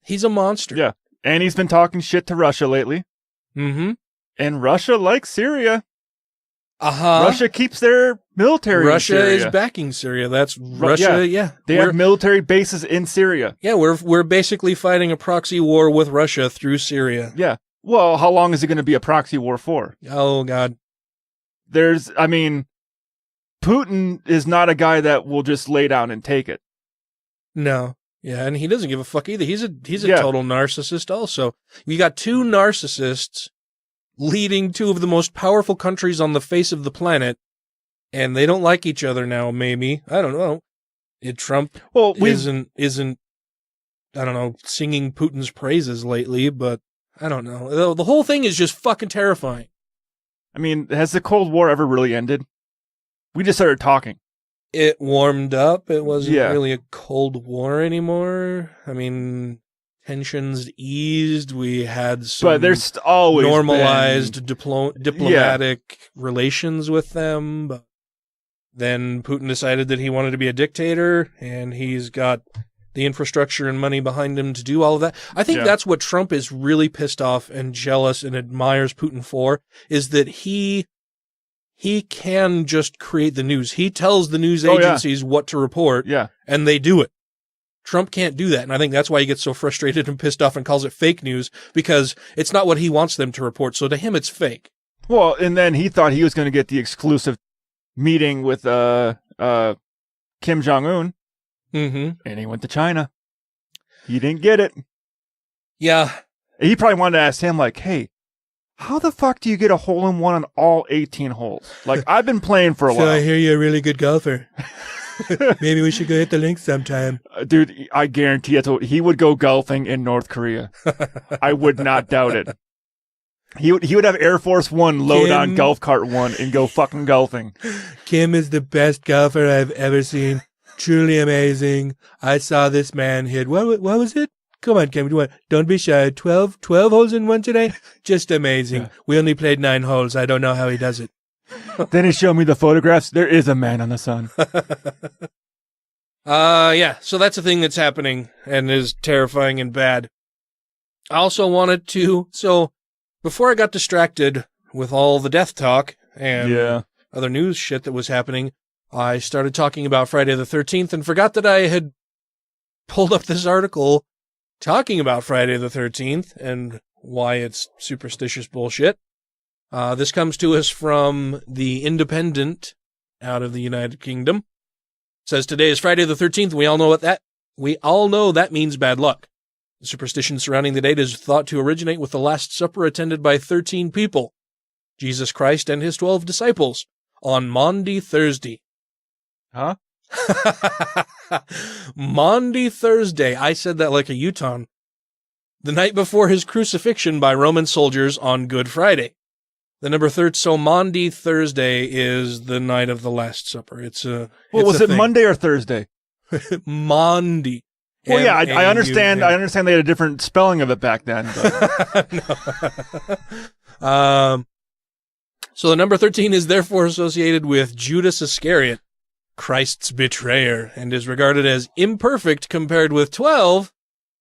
I: He's a monster.
J: Yeah. And he's been talking shit to Russia lately.
I: Mm-hmm.
J: And Russia likes Syria.
I: Uh-huh.
J: Russia keeps their military in Syria.
I: Russia is backing Syria. That's Russia,
J: They have military bases in Syria.
I: Yeah, we're basically fighting a proxy war with Russia through Syria.
J: Yeah. Well, how long is it going to be a proxy war for?
I: Oh, God.
J: Putin is not a guy that will just lay down and take it.
I: No. Yeah, and he doesn't give a fuck either. He's a total narcissist also. You got two narcissists leading two of the most powerful countries on the face of the planet, and they don't like each other now, maybe. I don't know. Trump isn't I don't know, singing Putin's praises lately, but I don't know. The whole thing is just fucking terrifying.
J: I mean, has the Cold War ever really ended? We just started talking.
I: It warmed up. It wasn't really a Cold War anymore. I mean, tensions eased. We had some
J: but there's always
I: normalized diplomatic relations with them. But then Putin decided that he wanted to be a dictator, and he's got the infrastructure and money behind him to do all of that. I think that's what Trump is really pissed off and jealous and admires Putin for, is that he can just create the news. He tells the news agencies what to report, and they do it. Trump can't do that, and I think that's why he gets so frustrated and pissed off and calls it fake news, because it's not what he wants them to report, so to him it's fake.
J: Well, and then he thought he was going to get the exclusive meeting with Kim Jong-un, and he went to China. He didn't get it.
I: Yeah.
J: He probably wanted to ask him, like, hey, how the fuck do you get a hole-in-one on all 18 holes? Like, I've been playing for a while.
I: So I hear you're a really good golfer. Maybe we should go hit the links sometime.
J: Dude, I guarantee he would go golfing in North Korea. I would not doubt it. He would have Air Force One load on Golf Cart 1 and go fucking golfing.
I: Kim is the best golfer I've ever seen. Truly amazing. I saw this man hit, what was it? Come on, Kim, don't be shy. 12 holes in one today? Just amazing. Yeah. We only played 9 holes. I don't know how he does it.
J: Then he showed me the photographs. There is a man on the sun.
I: So that's a thing that's happening and is terrifying and bad. I also wanted to, before I got distracted with all the death talk and other news shit that was happening, I started talking about Friday the 13th and forgot that I had pulled up this article talking about Friday the 13th and why it's superstitious bullshit. This comes to us from The Independent, out of the United Kingdom. It says today is Friday the 13th. We all know that means bad luck. The superstition surrounding the date is thought to originate with the Last Supper attended by 13 people, Jesus Christ and his 12 disciples, on Maundy Thursday.
J: Huh?
I: Maundy Thursday. I said that like a Utah. The night before his crucifixion by Roman soldiers on Good Friday. The number third, so Maundy Thursday is the night of the Last Supper.
J: Was it Monday or Thursday?
I: Maundy.
J: Well, yeah, I understand. I understand they had a different spelling of it back then. But.
I: So the number 13 is therefore associated with Judas Iscariot, Christ's betrayer, and is regarded as imperfect compared with 12,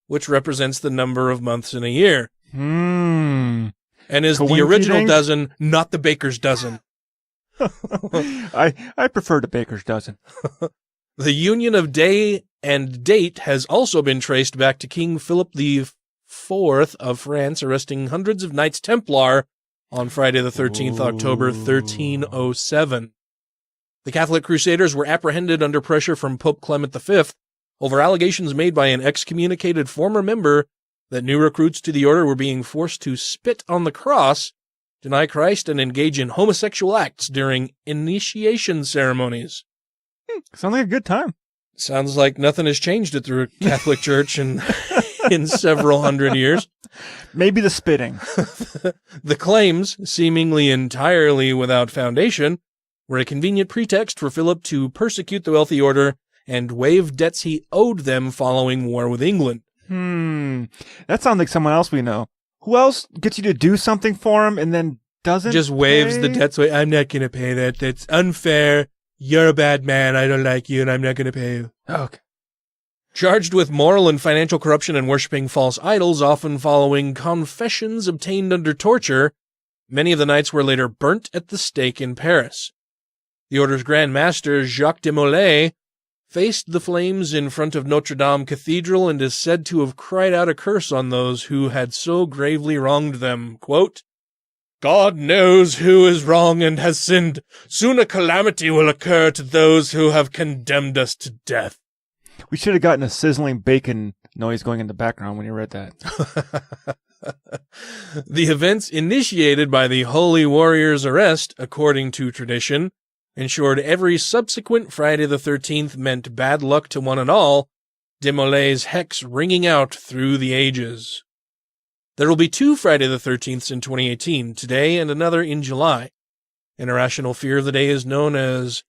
I: which represents the number of months in a year. And is the original dozen, not the baker's dozen.
J: I prefer the baker's dozen.
I: The union of day and date has also been traced back to King Philip IV of France, arresting hundreds of Knights Templar on Friday the 13th, October 1307. The Catholic Crusaders were apprehended under pressure from Pope Clement V over allegations made by an excommunicated former member that new recruits to the order were being forced to spit on the cross, deny Christ, and engage in homosexual acts during initiation ceremonies.
J: Sounds like a good time.
I: Sounds like nothing has changed at the Catholic Church in several hundred years.
J: Maybe the spitting.
I: The claims, seemingly entirely without foundation, were a convenient pretext for Philip to persecute the wealthy order and waive debts he owed them following war with England.
J: That sounds like someone else we know. Who else gets you to do something for him and then doesn't
I: just waives the debts away? I'm not going to pay that. That's unfair. You're a bad man. I don't like you, and I'm not going to pay you.
J: Okay.
I: Charged with moral and financial corruption and worshipping false idols, often following confessions obtained under torture, many of the knights were later burnt at the stake in Paris. The order's Grand Master, Jacques de Molay, faced the flames in front of Notre Dame Cathedral and is said to have cried out a curse on those who had so gravely wronged them. Quote, God knows who is wrong and has sinned. Soon a calamity will occur to those who have condemned us to death.
J: We should have gotten a sizzling bacon noise going in the background when you read that.
I: The events initiated by the holy warrior's arrest, according to tradition, ensured every subsequent Friday the 13th meant bad luck to one and all, de Molay's hex ringing out through the ages. There will be 2 Friday the 13ths in 2018, today and another in July. An irrational fear of the day is known as...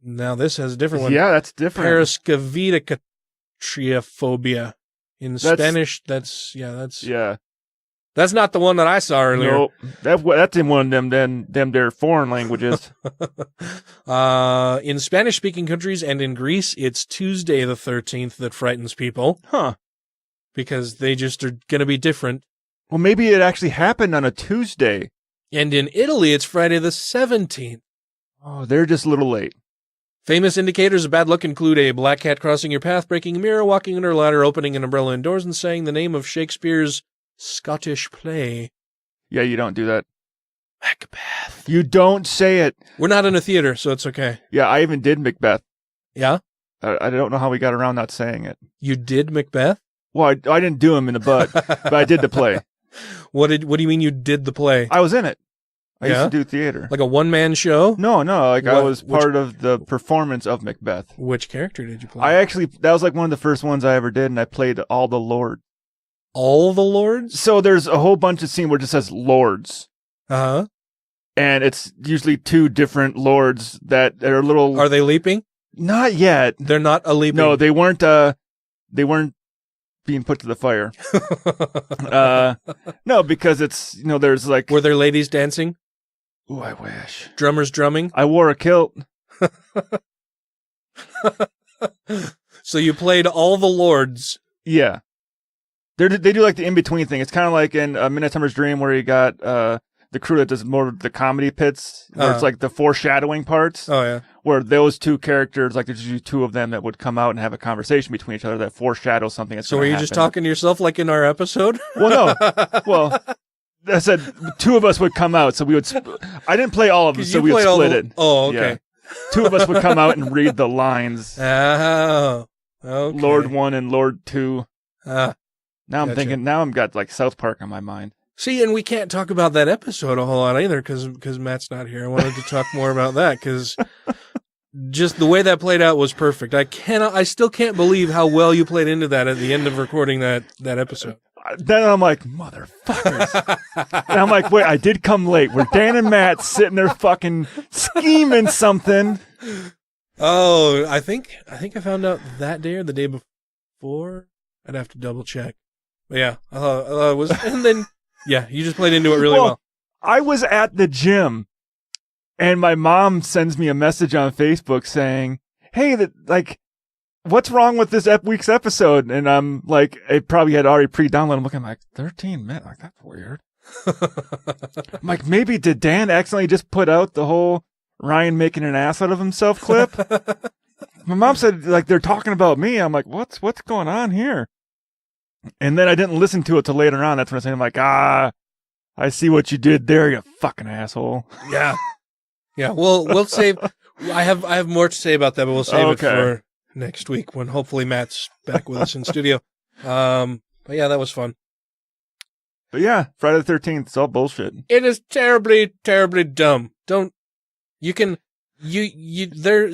I: Now this has a different one.
J: Yeah, that's different.
I: Parascovitatriaphobia. In Spanish, that's...
J: Yeah.
I: That's not the one that I saw earlier.
J: Nope. That's in one of them their foreign languages.
I: In Spanish-speaking countries and in Greece, it's Tuesday the 13th that frightens people.
J: Huh.
I: Because they just are going to be different.
J: Well, maybe it actually happened on a Tuesday.
I: And in Italy, it's Friday the 17th.
J: Oh, they're just a little late.
I: Famous indicators of bad luck include a black cat crossing your path, breaking a mirror, walking under a ladder, opening an umbrella indoors, and saying the name of Shakespeare's Scottish play.
J: Yeah, you don't do that.
I: Macbeth.
J: You don't say it.
I: We're not in a theater, so it's okay.
J: Yeah, I even did Macbeth.
I: Yeah?
J: I don't know how we got around not saying it.
I: You did Macbeth?
J: Well, I didn't do him in the butt, but I did the play.
I: What do you mean you did the play?
J: I was in it. I used to do theater.
I: Like a one-man show?
J: No. I was part of the performance of Macbeth.
I: Which character did you play?
J: That was like one of the first ones I ever did, and I played all the lords.
I: All the lords?
J: So there's a whole bunch of scenes where it just says lords.
I: Uh-huh.
J: And it's usually 2 different lords that are little...
I: Are they leaping?
J: Not yet.
I: They're not a-leaping?
J: No, they weren't being put to the fire. No, because it's, there's like...
I: Were there ladies dancing?
J: Ooh, I wish.
I: Drummers drumming?
J: I wore a kilt.
I: So you played all the lords.
J: Yeah. They do like the in-between thing. It's kind of like in A Midnight Summer's Dream where you got the crew that does more of the comedy pits, where it's like the foreshadowing parts.
I: Oh, yeah.
J: Where those 2 characters, like there's usually 2 of them that would come out and have a conversation between each other that foreshadows something that's going to happen.
I: So were you just talking to yourself like in our episode?
J: Well, no. Well, I said 2 of us would come out, so we would... I didn't play all of them, so we would split it.
I: Oh, okay.
J: two of us would come out and read the lines.
I: Oh, okay.
J: Lord 1 and Lord 2.
I: Now
J: I'm thinking, now I've got like South Park on my mind.
I: See, and we can't talk about that episode a whole lot either because Matt's not here. I wanted to talk more about that because just the way that played out was perfect. I still can't believe how well you played into that at the end of recording that episode.
J: Then I'm like, motherfuckers. And I'm like, wait, I did come late. Were Dan and Matt sitting there fucking scheming something?
I: Oh, I think I found out that day or the day before. I'd have to double check. But yeah, I thought it was, and then, yeah, you just played into it really well.
J: I was at the gym and my mom sends me a message on Facebook saying, hey, what's wrong with this week's episode? And I'm like, it probably had already pre-downloaded. I'm looking like 13 minutes. Like, that's weird. I'm like, maybe did Dan accidentally just put out the whole Ryan making an ass out of himself clip? My mom said, like, they're talking about me. I'm like, what's going on here? And then I didn't listen to it till later on. That's when I said, I'm like, I see what you did there, you fucking asshole.
I: Yeah. Yeah. We'll save. I have more to say about that, but we'll save it for next week when hopefully Matt's back with us in studio. But yeah, that was fun.
J: But yeah, Friday the 13th, it's all bullshit.
I: It is terribly, terribly dumb. Their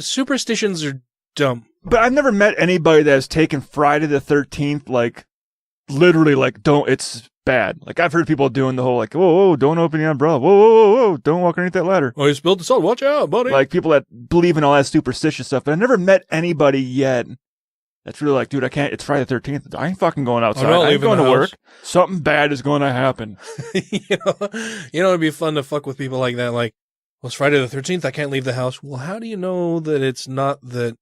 I: superstitions are dumb.
J: But I've never met anybody that has taken Friday the 13th, like, literally, like, it's bad. Like, I've heard people doing the whole, like, whoa, don't open the umbrella. Whoa, don't walk underneath that ladder.
I: Oh, you spilled the salt. Watch out, buddy.
J: Like, people that believe in all that superstitious stuff. But I've never met anybody yet that's really like, dude, I can't. It's Friday the 13th. I ain't fucking going outside. I ain't going to work. Something bad is going to happen.
I: It'd be fun to fuck with people like that. Like, well, it's Friday the 13th. I can't leave the house. Well, how do you know that it's not that?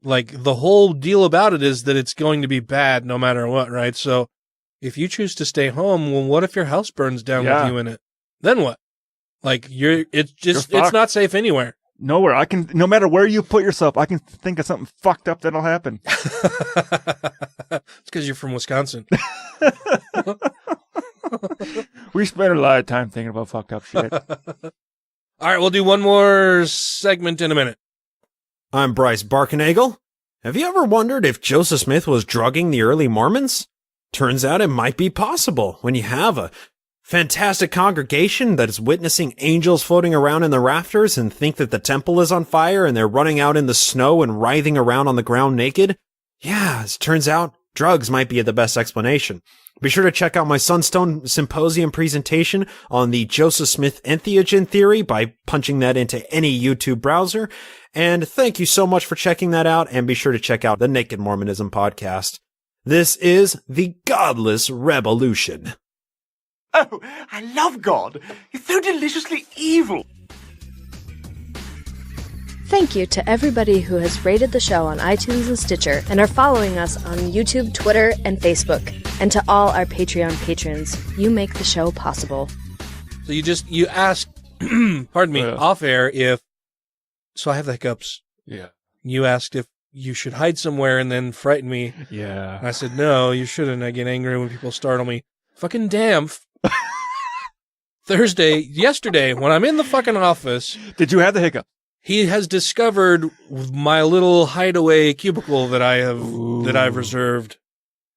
I: Like, the whole deal about it is that it's going to be bad no matter what, right? So if you choose to stay home, well, what if your house burns down with you in it? Then what? Like, it's not safe anywhere.
J: Nowhere. No matter where you put yourself, I can think of something fucked up that'll happen.
I: It's because you're from Wisconsin.
J: We spend a lot of time thinking about fucked up shit.
I: All right, we'll do one more segment in a minute.
N: I'm Bryce Barkenagel. Have you ever wondered if Joseph Smith was drugging the early Mormons? Turns out it might be possible when you have a fantastic congregation that is witnessing angels floating around in the rafters and think that the temple is on fire and they're running out in the snow and writhing around on the ground naked. Yeah, as it turns out, drugs might be the best explanation. Be sure to check out my Sunstone Symposium presentation on the Joseph Smith entheogen theory by punching that into any YouTube browser. And thank you so much for checking that out, and be sure to check out the Naked Mormonism podcast. This is the Godless Revolution.
G: Oh, I love God. He's so deliciously evil.
M: Thank you to everybody who has rated the show on iTunes and Stitcher and are following us on YouTube, Twitter, and Facebook. And to all our Patreon patrons, you make the show possible.
I: So you asked, pardon me, off air so I have the hiccups.
J: Yeah.
I: You asked if you should hide somewhere and then frighten me.
J: Yeah.
I: And I said, no, you shouldn't. I get angry when people startle me. Fucking DAMF. Yesterday, when I'm in the fucking office.
J: Did you have the hiccup?
I: He has discovered my little hideaway cubicle that I've reserved.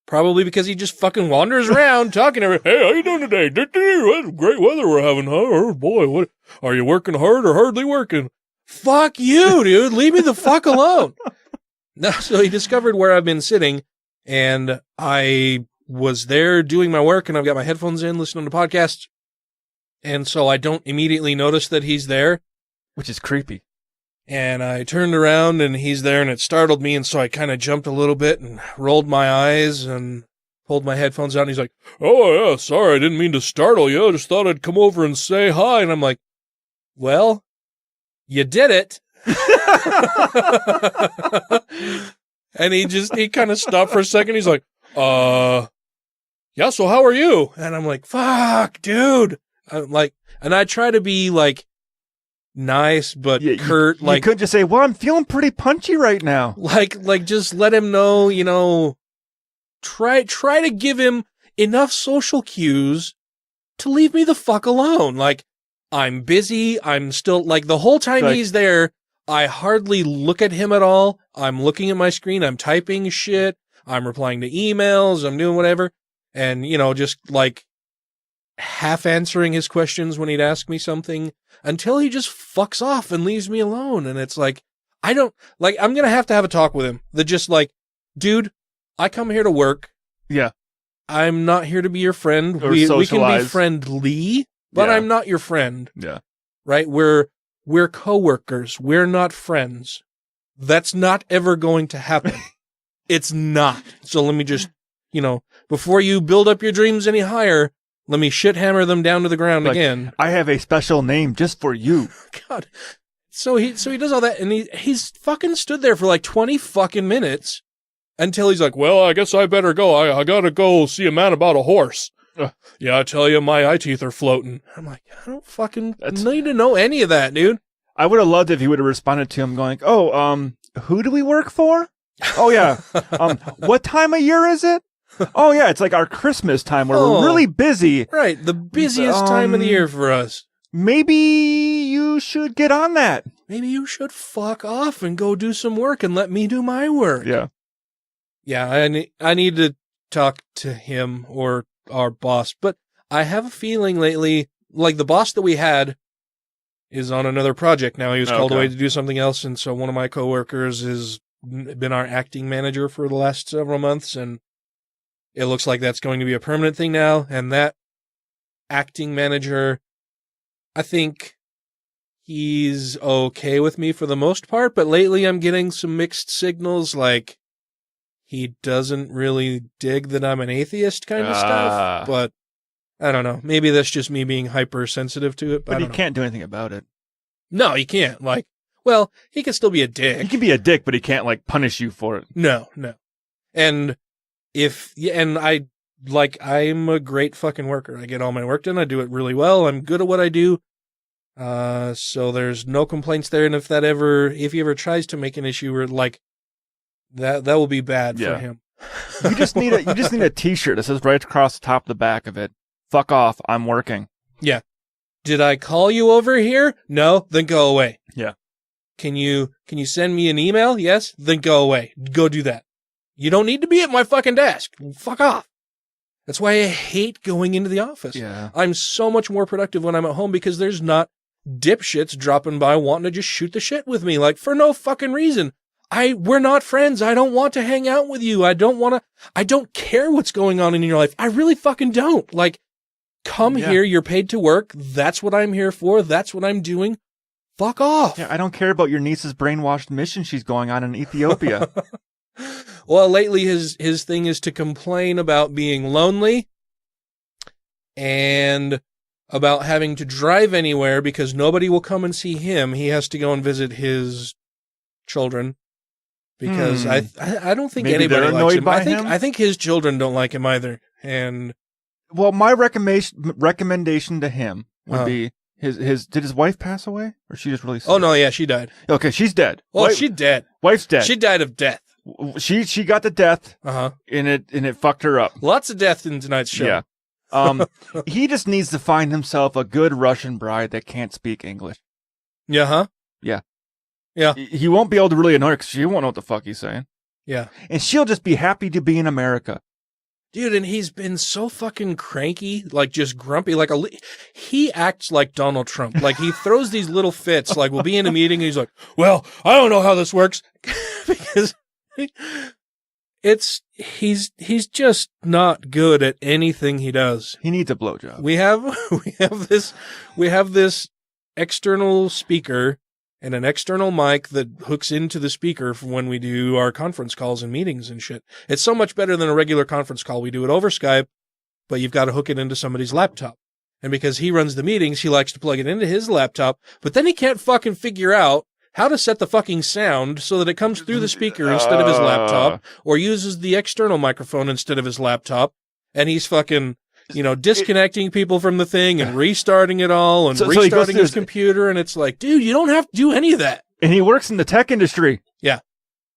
I: Probably because he just fucking wanders around talking to everybody. Hey, how you doing today? What great weather we're having, huh? Oh boy, what are you working hard or hardly working? Fuck you, dude. Leave me the fuck alone. No, so he discovered where I've been sitting, and I was there doing my work, and I've got my headphones in, listening to podcasts, and so I don't immediately notice that he's there.
J: Which is creepy.
I: And I turned around, and he's there, and it startled me, and so I kind of jumped a little bit and rolled my eyes and pulled my headphones out, and he's like, oh, yeah, sorry, I didn't mean to startle you. I just thought I'd come over and say hi. And I'm like, well, you did it. And he kind of stopped for a second. He's like, yeah, so how are you? And I'm like, fuck, dude. I'm like, and I try to be like nice, but curt.
J: You could just say, well, I'm feeling pretty punchy right now.
I: Like just let him know, try to give him enough social cues to leave me the fuck alone. Like, I'm busy. I'm still, like, the whole time he's there, I hardly look at him at all. I'm looking at my screen. I'm typing shit. I'm replying to emails. I'm doing whatever. And, just like half answering his questions when he'd ask me something until he just fucks off and leaves me alone. And it's like, I'm going to have a talk with him that just like, dude, I come here to work.
J: Yeah.
I: I'm not here to be your friend.
J: Or
I: We can be
J: socialize.
I: friendly, but
J: Yeah.
I: I'm not your friend.
J: Yeah.
I: Right? We're coworkers. We're not friends. That's not ever going to happen. It's not. So let me just, before you build up your dreams any higher, let me shit hammer them down to the ground again.
J: I have a special name just for you.
I: God. So he does all that, and he's fucking stood there for like 20 fucking minutes until he's like, well, I guess I better go. I gotta go see a man about a horse. Yeah, I tell you, my eye teeth are floating. I'm like, I don't fucking need to know any of that, dude.
J: I would have loved if he would have responded to him going, who do we work for? Oh, yeah. What time of year is it? Oh, yeah, it's like our Christmas time where we're really busy.
I: Right, the busiest time of the year for us.
J: Maybe you should get on that.
I: Maybe you should fuck off and go do some work and let me do my work.
J: Yeah.
I: Yeah, I need to talk to him or our boss, but I have a feeling lately, like the boss that we had is on another project now. He was called away to do something else, and so one of my coworkers has been our acting manager for the last several months, and it looks like that's going to be a permanent thing now, and that acting manager, I think he's okay with me for the most part, but lately I'm getting some mixed signals, like he doesn't really dig that I'm an atheist kind of stuff, but I don't know. Maybe that's just me being hypersensitive to it.
J: But he can't do anything about it.
I: No, he can't. Well, he can still be a dick.
J: He can be a dick, but he can't punish you for it.
I: No. And I'm a great fucking worker. I get all my work done. I do it really well. I'm good at what I do. So there's no complaints there. And if he ever tries to make an issue where that will be bad for him.
J: You just need a t-shirt that says right across the top of the back of it, fuck off, I'm working.
I: Yeah. Did I call you over here? No, then go away.
J: Yeah.
I: Can you send me an email? Yes, then go away. Go do that. You don't need to be at my fucking desk. Fuck off. That's why I hate going into the office.
J: Yeah.
I: I'm so much more productive when I'm at home because there's not dipshits dropping by wanting to just shoot the shit with me, for no fucking reason. We're not friends. I don't want to hang out with you. I don't care what's going on in your life. I really fucking don't. Come here. You're paid to work. That's what I'm here for. That's what I'm doing. Fuck off.
J: Yeah, I don't care about your niece's brainwashed mission she's going on in Ethiopia.
I: Well, lately his thing is to complain about being lonely and about having to drive anywhere because nobody will come and see him. He has to go and visit his children. Because I don't think
J: Maybe
I: anybody likes him.
J: I
I: think his children don't like him either. And
J: well, my recommendation to him would be did his wife pass away, or she just really sick?
I: Oh no, yeah, she died.
J: Okay, she's dead.
I: Well, she's dead.
J: Wife's dead.
I: She died of death.
J: She got the death.
I: And
J: it fucked her up.
I: Lots of death in tonight's show.
J: Yeah. He just needs to find himself a good Russian bride that can't speak English.
I: Yeah. Huh.
J: Yeah.
I: Yeah.
J: He won't be able to really annoy her because she won't know what the fuck he's saying.
I: Yeah.
J: And she'll just be happy to be in America.
I: Dude, and he's been so fucking cranky, just grumpy, he acts like Donald Trump. He throws these little fits, we'll be in a meeting and he's like, well, I don't know how this works. Because he's just not good at anything he does.
J: He needs a blowjob.
I: We have this external speaker and an external mic that hooks into the speaker for when we do our conference calls and meetings and shit. It's so much better than a regular conference call. We do it over Skype, but you've got to hook it into somebody's laptop. And because he runs the meetings, he likes to plug it into his laptop, but then he can't fucking figure out how to set the fucking sound so that it comes through the speaker instead of his laptop, or uses the external microphone instead of his laptop. And he's fucking, disconnecting people from the thing and restarting it all and restarting his computer. And it's like, dude, you don't have to do any of that.
J: And he works in the tech industry.
I: Yeah.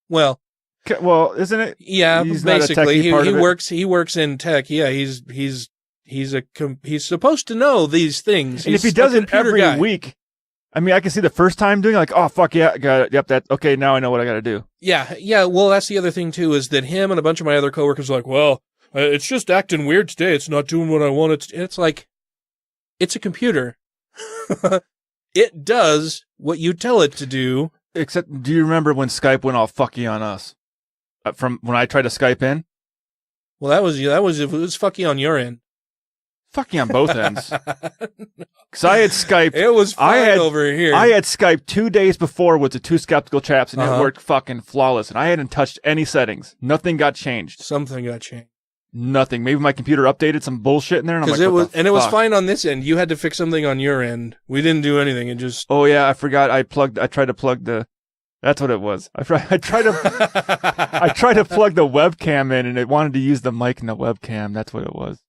I: Well,
J: isn't it?
I: Yeah,
J: he's
I: basically he works in tech. Yeah. He's supposed to know these things.
J: And if he does it every week, I mean, I can see the first time doing it, like, oh, fuck yeah, got it. Yep, that, okay, now I know what I got to do.
I: Yeah, well, that's the other thing, too, is that him and a bunch of my other coworkers are like, well, it's just acting weird today. It's not doing what I want it to. It's like, it's a computer. It does what you tell it to do.
J: Except, do you remember when Skype went all fucky on us? From when I tried to Skype in?
I: Well, it was fucky on your end.
J: Fucky on both ends. Because I had Skype.
I: It was fine over here.
J: I had Skype 2 days before with the two skeptical chaps, and it worked fucking flawless. And I hadn't touched any settings. Nothing got changed.
I: Something got changed.
J: Nothing. Maybe my computer updated some bullshit in there, and I'm like,
I: it was fine on this end. You had to fix something on your end. We didn't do anything. It just.
J: Oh yeah, I forgot. I tried to plug the. That's what it was. I tried to plug the webcam in, and it wanted to use the mic in the webcam. That's what it was.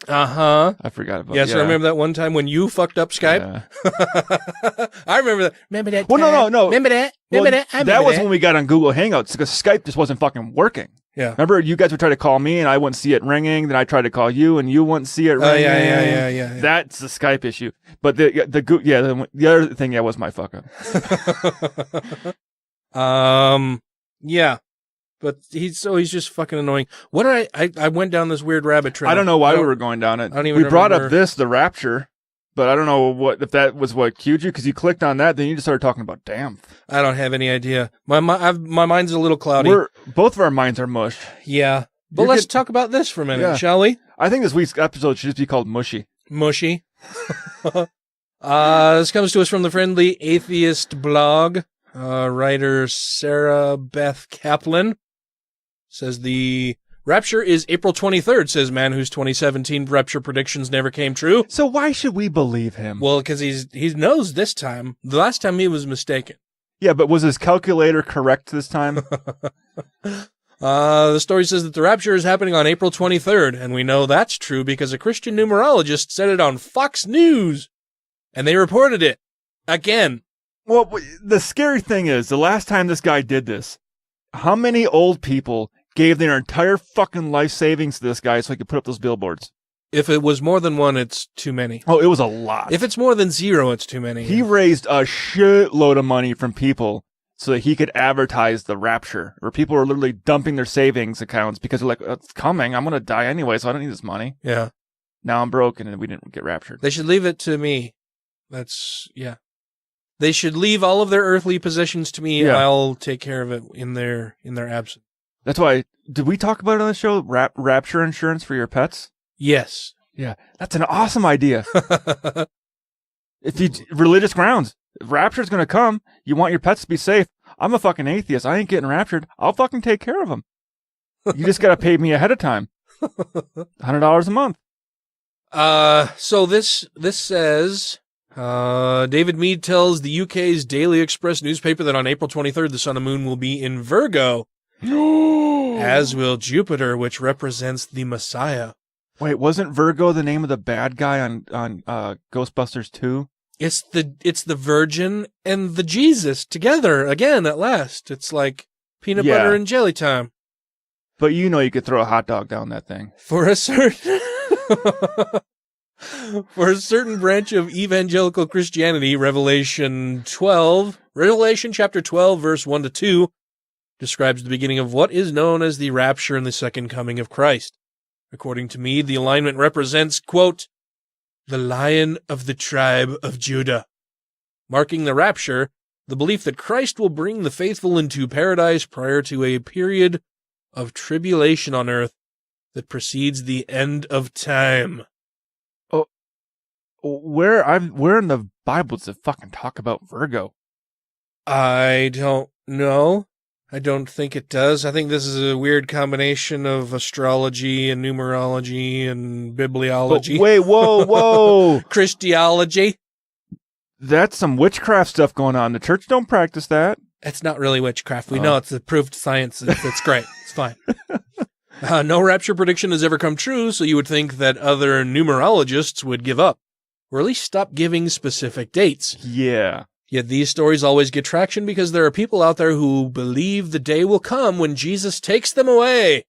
I: Uh-huh.
J: I forgot about
I: Yes, I remember that one time when you fucked up Skype. Yeah. I remember that. Remember that
J: time? Well, no.
I: Remember that?
J: That was when we got on Google Hangouts, because Skype just wasn't fucking working.
I: Yeah.
J: Remember, you guys would try to call me, and I wouldn't see it ringing. Then I tried to call you, and you wouldn't see it ringing.
I: Yeah.
J: That's the Skype issue. But the other thing, was my fuck up.
I: Yeah. But he's just fucking annoying. What did I went down this weird rabbit trail.
J: I don't know why we were going down it.
I: I don't even
J: we brought
I: remember.
J: up the Rapture, but I don't know if that was what cued you, because you clicked on that, then you just started talking about DAMF.
I: I don't have any idea. My mind's a little cloudy.
J: Both of our minds are mush.
I: Yeah. But let's talk about this for a minute, shall we?
J: I think this week's episode should just be called Mushy.
I: Mushy. This comes to us from the Friendly Atheist blog. Writer Sarah Beth Kaplan says the Rapture is April 23rd, says man whose 2017 Rapture predictions never came true.
J: So why should we believe him?
I: Well, because he knows this time. The last time he was mistaken.
J: Yeah, but was his calculator correct this time?
I: The story says that the Rapture is happening on April 23rd, and we know that's true because a Christian numerologist said it on Fox News, and they reported it again.
J: Well, the scary thing is, the last time this guy did this, how many old people gave their entire fucking life savings to this guy so he could put up those billboards?
I: If it was more than one, it's too many.
J: Oh, it was a lot.
I: If it's more than zero, it's too many.
J: He raised a shitload of money from people so that he could advertise the Rapture, where people were literally dumping their savings accounts because they're like, it's coming. I'm going to die anyway, so I don't need this money.
I: Yeah.
J: Now I'm broken and we didn't get raptured.
I: They should leave it to me. They should leave all of their earthly possessions to me.
J: Yeah.
I: I'll take care of it in their absence.
J: That's why, did we talk about it on the show? Rapture insurance for your pets?
I: Yes.
J: Yeah. That's an awesome idea. Religious grounds. If Rapture's going to come, you want your pets to be safe. I'm a fucking atheist. I ain't getting raptured. I'll fucking take care of them. You just got to pay me ahead of time. $100 a month.
I: So this says, David Mead tells the UK's Daily Express newspaper that on April 23rd, the sun and moon will be in Virgo, as will Jupiter, which represents the Messiah.
J: Wait, wasn't Virgo the name of the bad guy on Ghostbusters 2?
I: It's the Virgin and the Jesus together again at last. It's like peanut butter and jelly time.
J: But you know you could throw a hot dog down that thing.
I: For a certain branch of evangelical Christianity, Revelation chapter 12, verse 1-2, describes the beginning of what is known as the rapture and the second coming of Christ. According to Mead, the alignment represents, quote, the Lion of the tribe of Judah, marking the rapture, the belief that Christ will bring the faithful into paradise prior to a period of tribulation on earth that precedes the end of time.
J: Oh, where in the Bible does it fucking talk about Virgo?
I: I don't know. I don't think it does. I think this is a weird combination of astrology and numerology and bibliology.
J: But wait, whoa.
I: Christology.
J: That's some witchcraft stuff going on. The church don't practice that.
I: It's not really witchcraft. We know it's approved science. It's great. It's fine. No rapture prediction has ever come true, so you would think that other numerologists would give up, or at least stop giving specific dates.
J: Yeah.
I: Yet these stories always get traction because there are people out there who believe the day will come when Jesus takes them away.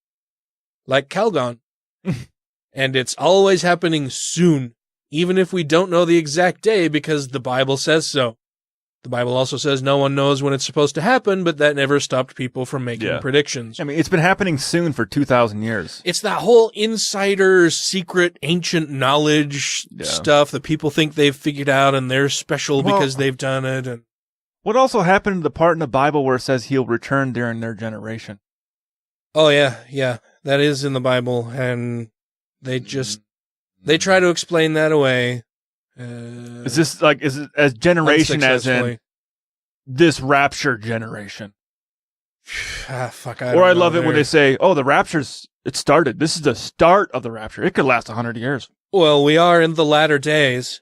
I: Like Calgon. And it's always happening soon, even if we don't know the exact day because the Bible says so. The Bible also says no one knows when it's supposed to happen, but that never stopped people from making predictions.
J: I mean, it's been happening soon for 2,000 years.
I: It's that whole insider, secret, ancient knowledge stuff that people think they've figured out and they're special because they've done it. And
J: what also happened to the part in the Bible where it says he'll return during their generation?
I: Oh, yeah. That is in the Bible, and they try to explain that away.
J: Is it as generation as in this rapture generation?
I: Fuck,
J: I love it when they say, oh, the rapture's, it started. This is the start of the rapture. It could last 100 years.
I: Well, we are in the latter days,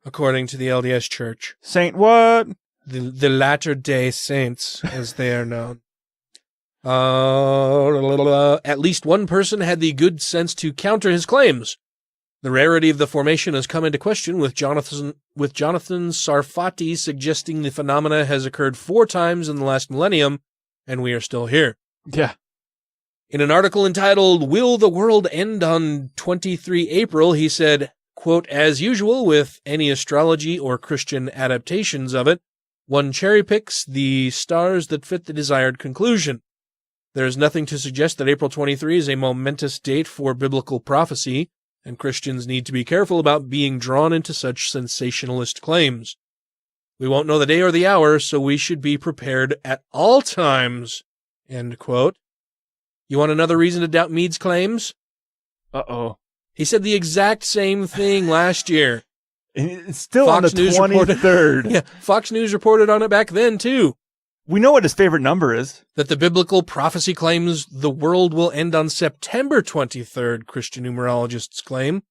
I: according to the LDS Church.
J: Saint what?
I: The latter day saints, as they are known. At least one person had the good sense to counter his claims. The rarity of the formation has come into question, with Jonathan Sarfati suggesting the phenomena has occurred 4 times in the last millennium, and we are still here.
J: Yeah.
I: In an article entitled, "Will the World End on 23 April?" he said, quote, "As usual with any astrology or Christian adaptations of it, one cherry-picks the stars that fit the desired conclusion. There is nothing to suggest that April 23 is a momentous date for biblical prophecy, and Christians need to be careful about being drawn into such sensationalist claims. We won't know the day or the hour, so we should be prepared at all times." End quote. You want another reason to doubt Meade's claims?
J: Uh-oh.
I: He said the exact same thing last year.
J: And it's still on the 23rd.
I: Fox News reported on it back then, too.
J: We know what his favorite number is.
I: That the biblical prophecy claims the world will end on September 23rd, Christian numerologists claim.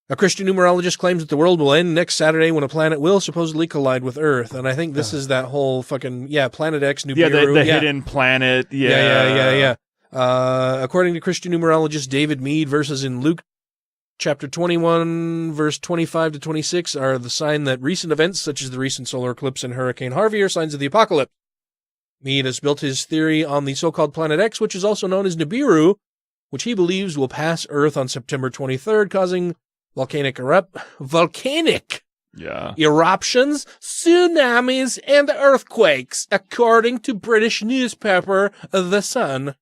I: A Christian numerologist claims that the world will end next Saturday when a planet will supposedly collide with Earth. And I think this is that whole fucking, Planet X, Nibiru.
J: Yeah, the hidden planet.
I: Yeah. According to Christian numerologist David Meade, verses in Luke chapter 21, verse 25 to 26 are the sign that recent events, such as the recent solar eclipse and Hurricane Harvey, are signs of the apocalypse. Meade has built his theory on the so-called Planet X, which is also known as Nibiru, which he believes will pass Earth on September 23rd, causing volcanic eruptions, tsunamis, and earthquakes, according to British newspaper The Sun.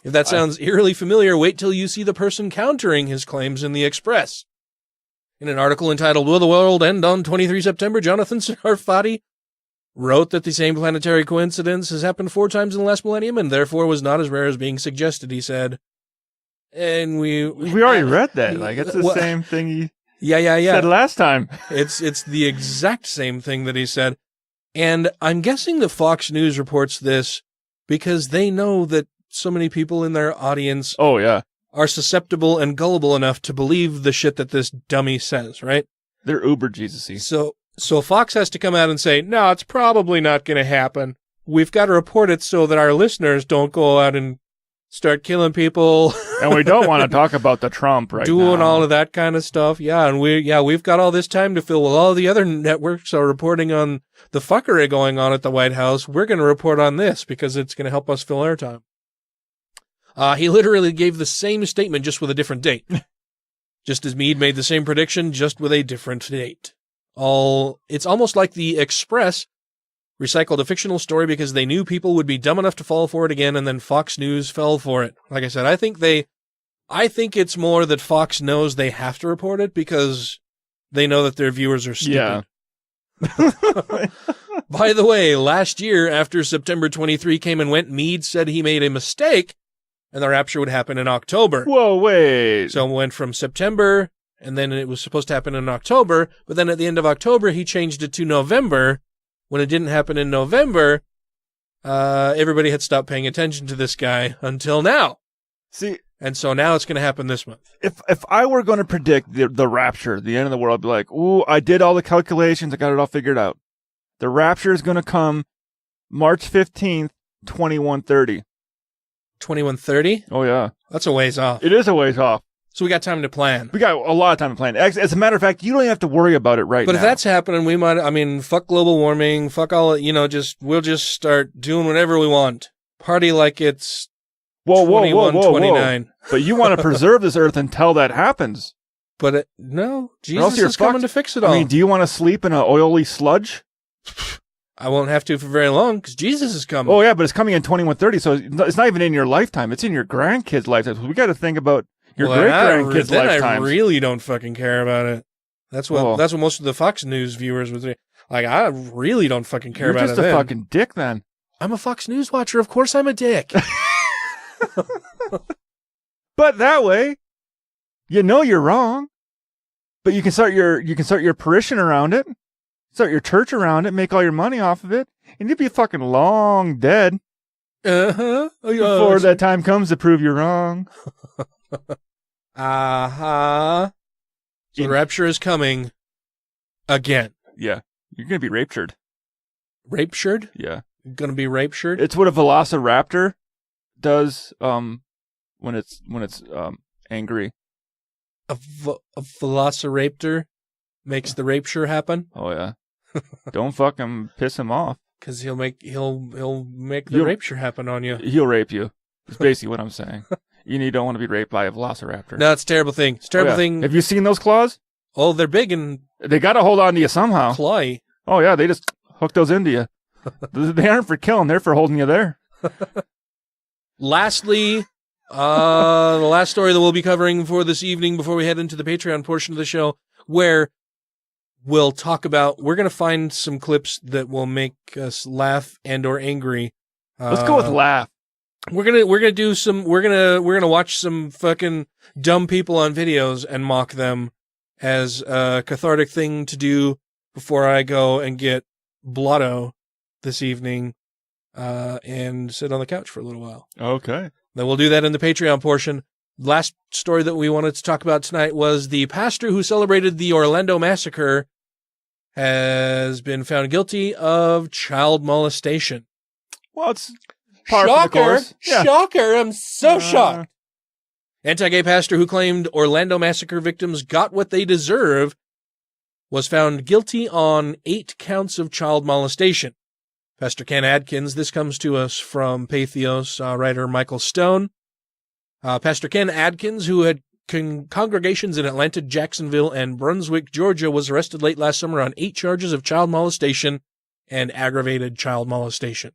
I: If that sounds eerily familiar, wait till you see the person countering his claims in the Express. In an article entitled, "Will the World End on 23 September?" Jonathan Sarfati wrote that the same planetary coincidence has happened 4 times in the last millennium and therefore was not as rare as being suggested, he said. And we
J: already read that. Like, it's the same thing he said last time.
I: It's the exact same thing that he said. And I'm guessing that Fox News reports this because they know that so many people in their audience are susceptible and gullible enough to believe the shit that this dummy says, right?
J: They're uber Jesus-y.
I: So Fox has to come out and say, no, it's probably not going to happen. We've got to report it so that our listeners don't go out and start killing people.
J: And we don't want to talk about the Trump right
I: doing
J: now.
I: all of that kind of stuff. Yeah, and we've got all this time to fill while all the other networks are reporting on the fuckery going on at the White House. We're going to report on this because it's going to help us fill our time. He literally gave the same statement just with a different date. Just as Meade made the same prediction, just with a different date. It's almost like the Express recycled a fictional story because they knew people would be dumb enough to fall for it again, and then Fox News fell for it. Like I said, I think it's more that Fox knows they have to report it because they know that their viewers are stupid. Yeah. By the way, last year, after September 23 came and went, Meade said he made a mistake, and the rapture would happen in October.
J: Whoa, wait.
I: So it went from September, and then it was supposed to happen in October, but then at the end of October, he changed it to November. When it didn't happen in November, everybody had stopped paying attention to this guy until now.
J: See,
I: and so now it's going to happen this month.
J: If I were going to predict the rapture, the end of the world, I'd be like, ooh, I did all the calculations. I got it all figured out. The rapture is going to come March 15th, 2130.
I: 2130?
J: Oh, yeah.
I: That's a ways off.
J: It is a ways off.
I: So we got time to plan.
J: We got a lot of time to plan. As a matter of fact, you don't even have to worry about it right now.
I: But if that's happening, we might, fuck global warming, fuck all, we'll just start doing whatever we want. Party like it's 2129.
J: But you want to preserve this earth until that happens.
I: But no, Jesus is coming to fix it all.
J: Do you want to sleep in an oily sludge?
I: I won't have to for very long because Jesus is coming.
J: Oh, yeah, but it's coming in 2130, so it's not even in your lifetime. It's in your grandkids' lifetime. So we got to think about your great-grandkids' lifetimes.
I: I really don't fucking care about it. That's what most of the Fox News viewers would say. Like, I really don't fucking care about it.
J: You're just a fucking dick, then.
I: I'm a Fox News watcher. Of course I'm a dick.
J: But that way, you know you're wrong. But you can start your parishioner around it. Start your church around it, make all your money off of it, and you'll be fucking long dead.
I: Uh-huh.
J: Before that time comes to prove you're wrong.
I: Uh-huh. So the rapture is coming again.
J: Yeah. You're going to be raptured.
I: Raptured?
J: Yeah.
I: Going to be raptured?
J: It's what a velociraptor does when it's angry.
I: A velociraptor makes the rapture happen?
J: Oh, yeah. Don't fucking piss him off.
I: Because he'll make the rapture happen on you.
J: He'll rape you. That's basically what I'm saying. You don't want to be raped by a velociraptor.
I: No, it's a terrible thing. It's a terrible thing.
J: Have you seen those claws?
I: Oh, they're big and...
J: They got to hold on to you somehow.
I: Clawy.
J: Oh, yeah, they just hook those into you. They aren't for killing, they're for holding you there.
I: Lastly, the last story that we'll be covering for this evening before we head into the Patreon portion of the show, where we'll talk about, we're going to find some clips that will make us laugh and or angry.
J: Let's go with laugh.
I: We're gonna watch some fucking dumb people on videos and mock them as a cathartic thing to do before I go and get blotto this evening, and sit on the couch for a little while.
J: Okay.
I: Then we'll do that in the Patreon portion. Last story that we wanted to talk about tonight was the pastor who celebrated the Orlando massacre has been found guilty of child molestation.
J: Well, it's shocker. Yeah.
I: Shocker. I'm so shocked. Anti-gay pastor who claimed Orlando massacre victims got what they deserve was found guilty on 8 counts of child molestation. Pastor Ken Adkins, this comes to us from Patheos writer Michael Stone. Pastor Ken Adkins, who had congregations in Atlanta, Jacksonville, and Brunswick, Georgia, was arrested late last summer on 8 charges of child molestation and aggravated child molestation.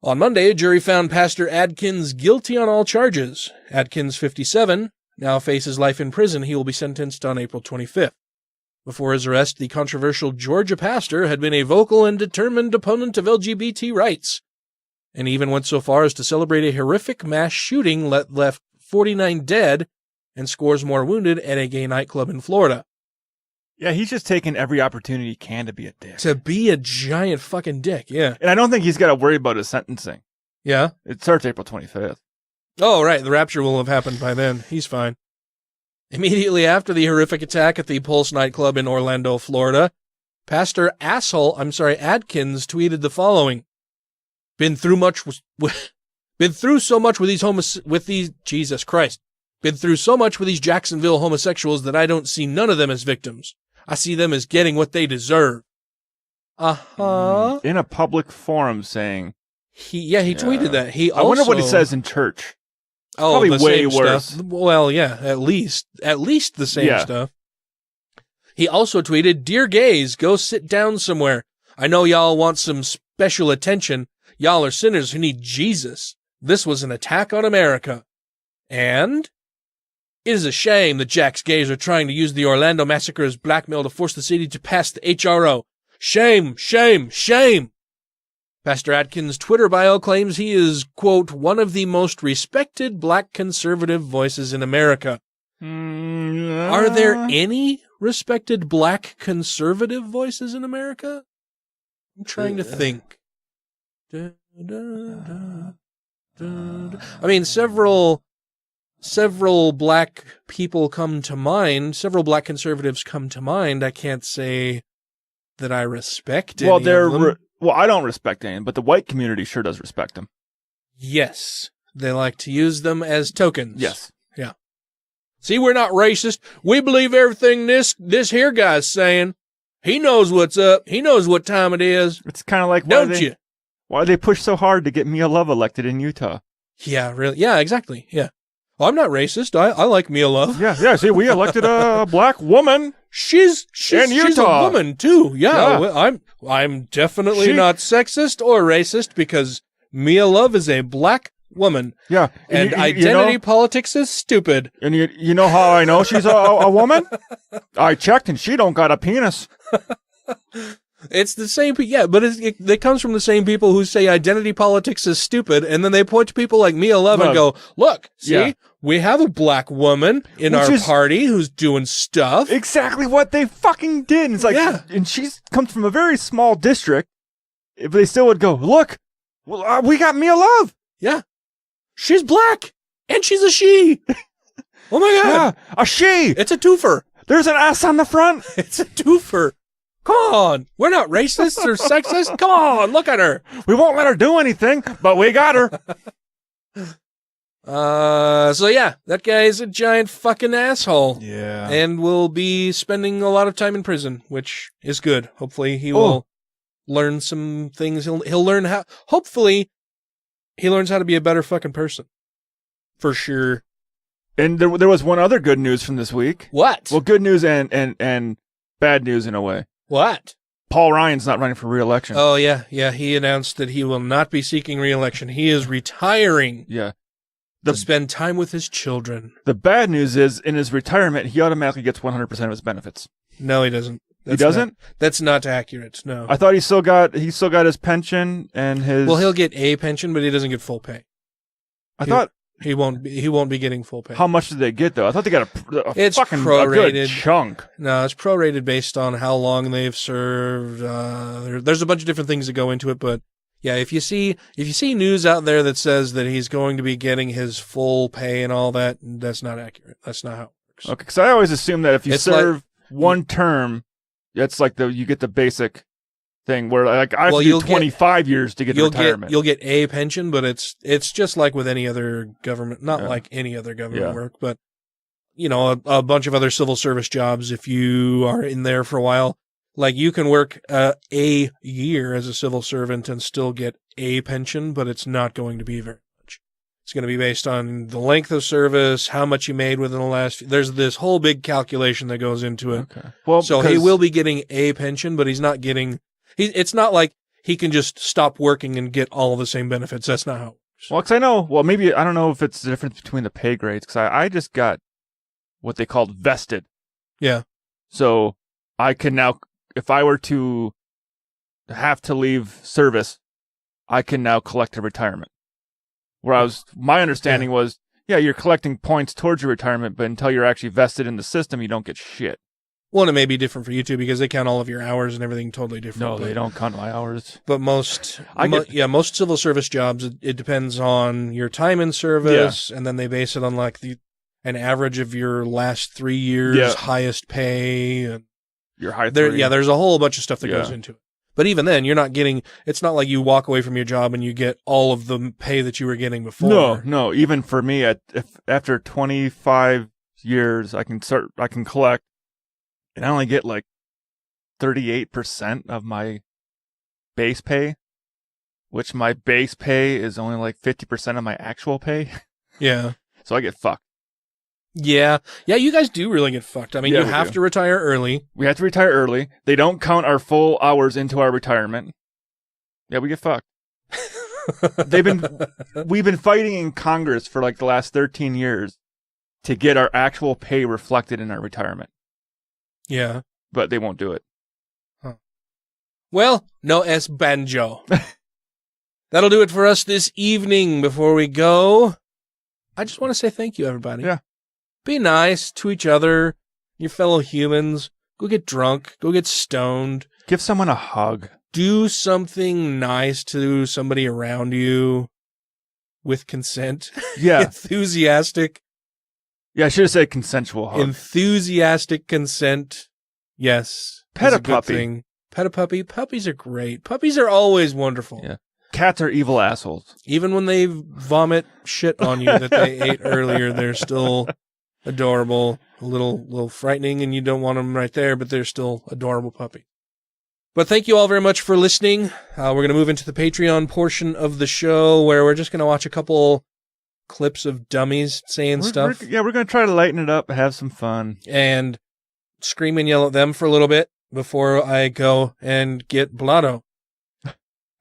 I: On Monday, a jury found Pastor Adkins guilty on all charges. Adkins, 57, now faces life in prison. He will be sentenced on April 25th. Before his arrest, the controversial Georgia pastor had been a vocal and determined opponent of LGBT rights, and even went so far as to celebrate a horrific mass shooting that left 49 dead and scores more wounded at a gay nightclub in Florida.
J: Yeah, he's just taking every opportunity he can to be a dick.
I: To be a giant fucking dick, yeah.
J: And I don't think he's got to worry about his sentencing.
I: Yeah?
J: It starts April 25th.
I: Oh, right. The rapture will have happened by then. He's fine. Immediately after the horrific attack at the Pulse nightclub in Orlando, Florida, Pastor Adkins tweeted the following: Been through so much with these Jacksonville homosexuals that I don't see none of them as victims. I see them as getting what they deserve. Uh-huh.
J: In a public forum saying...
I: He tweeted that.
J: I wonder what he says in church.
I: Oh,
J: probably
I: the
J: way
I: same
J: worse.
I: Stuff. Well, yeah, at least the same stuff. He also tweeted, "Dear gays, go sit down somewhere. I know y'all want some special attention. Y'all are sinners who need Jesus. This was an attack on America. And it is a shame that Jack's gays are trying to use the Orlando massacre as blackmail to force the city to pass the HRO. Shame, shame, shame." Pastor Adkins' Twitter bio claims he is, quote, "one of the most respected black conservative voices in America." Are there any respected black conservative voices in America? I'm trying to think. I mean, several black people come to mind. Several black conservatives come to mind. I can't say that I respect any of them.
J: Well, I don't respect any, but the white community sure does respect them.
I: Yes. They like to use them as tokens.
J: Yes.
I: Yeah. See, we're not racist. We believe everything this here guy's saying. He knows what's up. He knows what time it is.
J: It's kind of like, why they push so hard to get Mia Love elected in Utah?
I: Yeah, really. Yeah, exactly. Yeah. Well, I'm not racist. I like Mia Love.
J: Yeah. See, we elected a black woman.
I: She's
J: in Utah.
I: a woman too. Yeah.
J: Yeah.
I: I'm definitely not sexist or racist because Mia Love is a black woman.
J: Yeah.
I: And identity politics is stupid.
J: And you know how I know she's a woman? I checked and she don't got a penis.
I: It's the same, but it comes from the same people who say identity politics is stupid, and then they point to people like Mia Love and go, look, see, we have a black woman in our party who's doing stuff.
J: Exactly what they fucking did. And it's like, and she comes from a very small district, but they still would go, look, we got Mia Love.
I: Yeah. She's black, and she's a she. Oh my God.
J: Yeah, a she.
I: It's a twofer.
J: There's an S on the front.
I: It's a twofer. Come on. We're not racist or sexist. Come on. Look at her.
J: We won't let her do anything, but we got her.
I: So yeah, that guy is a giant fucking asshole.
J: Yeah.
I: And will be spending a lot of time in prison, which is good. Hopefully he will learn some things. He'll learn how, hopefully he learns how to be a better fucking person. For sure.
J: And there was one other good news from this week.
I: What?
J: Well, good news and bad news in a way.
I: What?
J: Paul Ryan's not running for re-election.
I: Oh, yeah. Yeah, he announced that he will not be seeking re-election. He is retiring.
J: Yeah.
I: To spend time with his children.
J: The bad news is, in his retirement, he automatically gets 100% of his benefits.
I: No, he doesn't.
J: He doesn't?
I: That's not accurate, no.
J: I thought he still got his pension and his...
I: Well, he'll get a pension, but he doesn't get full pay.
J: I thought...
I: He won't be getting full pay.
J: How much did they get, though? I thought they got
I: it's
J: fucking
I: prorated.
J: A good chunk.
I: No, it's prorated based on how long they've served. There's a bunch of different things that go into it, but yeah, if you see news out there that says that he's going to be getting his full pay and all that, that's not accurate. That's not how it works.
J: Okay, because I always assume that if you serve one term, it's like you get the basic thing where like I have to do 25 years to get retirement.
I: You'll get a pension, but it's just like with any other government, not like any other government work, but you know, a bunch of other civil service jobs. If you are in there for a while, like you can work a year as a civil servant and still get a pension, but it's not going to be very much. It's going to be based on the length of service, how much you made within the last. There's this whole big calculation that goes into it.
J: Okay. Well,
I: so he will be getting a pension, but he's not getting. It's not like he can just stop working and get all the same benefits. That's not how it works.
J: Well, because I know, maybe, I don't know if it's the difference between the pay grades, because I just got what they called vested.
I: Yeah.
J: So I can now, if I were to have to leave service, I can now collect a retirement. Whereas my understanding was, you're collecting points towards your retirement, but until you're actually vested in the system, you don't get shit.
I: Well, and it may be different for you too because they count all of your hours and everything totally different.
J: No, they don't count my hours.
I: But most civil service jobs, it depends on your time in service, and then they base it on like an average of your last 3 years highest pay and
J: your high.
I: There's a whole bunch of stuff that goes into it. But even then, you're not getting. It's not like you walk away from your job and you get all of the pay that you were getting before.
J: No. Even for me, after 25 years, I can collect. And I only get like 38% of my base pay, which my base pay is only like 50% of my actual pay.
I: Yeah.
J: So I get fucked.
I: Yeah. Yeah, you guys do really get fucked. I mean, you have to retire early.
J: We have to retire early. They don't count our full hours into our retirement. Yeah, we get fucked. We've been fighting in Congress for like the last 13 years to get our actual pay reflected in our retirement.
I: Yeah.
J: But they won't do it.
I: Huh. Well, no es banjo. That'll do it for us this evening. Before we go, I just want to say thank you, everybody.
J: Yeah.
I: Be nice to each other, your fellow humans. Go get drunk. Go get stoned.
J: Give someone a hug.
I: Do something nice to somebody around you with consent.
J: Yeah.
I: Enthusiastic.
J: Yeah, I should have said consensual hug.
I: Enthusiastic consent. Yes.
J: Pet a puppy.
I: Pet a puppy. Puppies are great. Puppies are always wonderful.
J: Yeah. Cats are evil assholes.
I: Even when they vomit shit on you that they ate earlier, they're still adorable. A little frightening, and you don't want them right there, but they're still adorable puppy. But thank you all very much for listening. We're going to move into the Patreon portion of the show where we're just going to watch a couple clips of dummies saying stuff.
J: We're going to try to lighten it up, have some fun.
I: And scream and yell at them for a little bit before I go and get Blotto.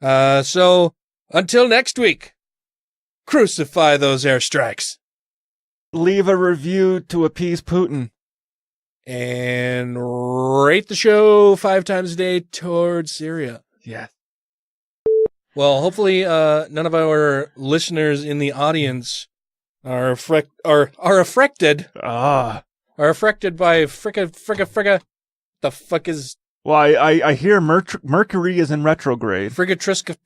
I: So, until next week, crucify those airstrikes.
J: Leave a review to appease Putin.
I: And rate the show 5 times a day towards Syria.
J: Yes.
I: Well, hopefully, none of our listeners in the audience are affected. Are affected by fricka. The fuck is?
J: Well, I hear Mercury is in retrograde.
I: Frigatriska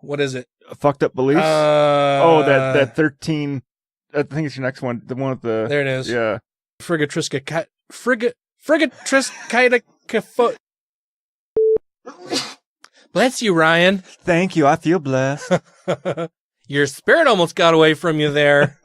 I: What is it?
J: Fucked up beliefs. That 13. I think it's your next one. The one with the.
I: There it is.
J: Yeah.
I: Frigatriska. Bless you, Ryan.
J: Thank you. I feel blessed.
I: Your spirit almost got away from you there.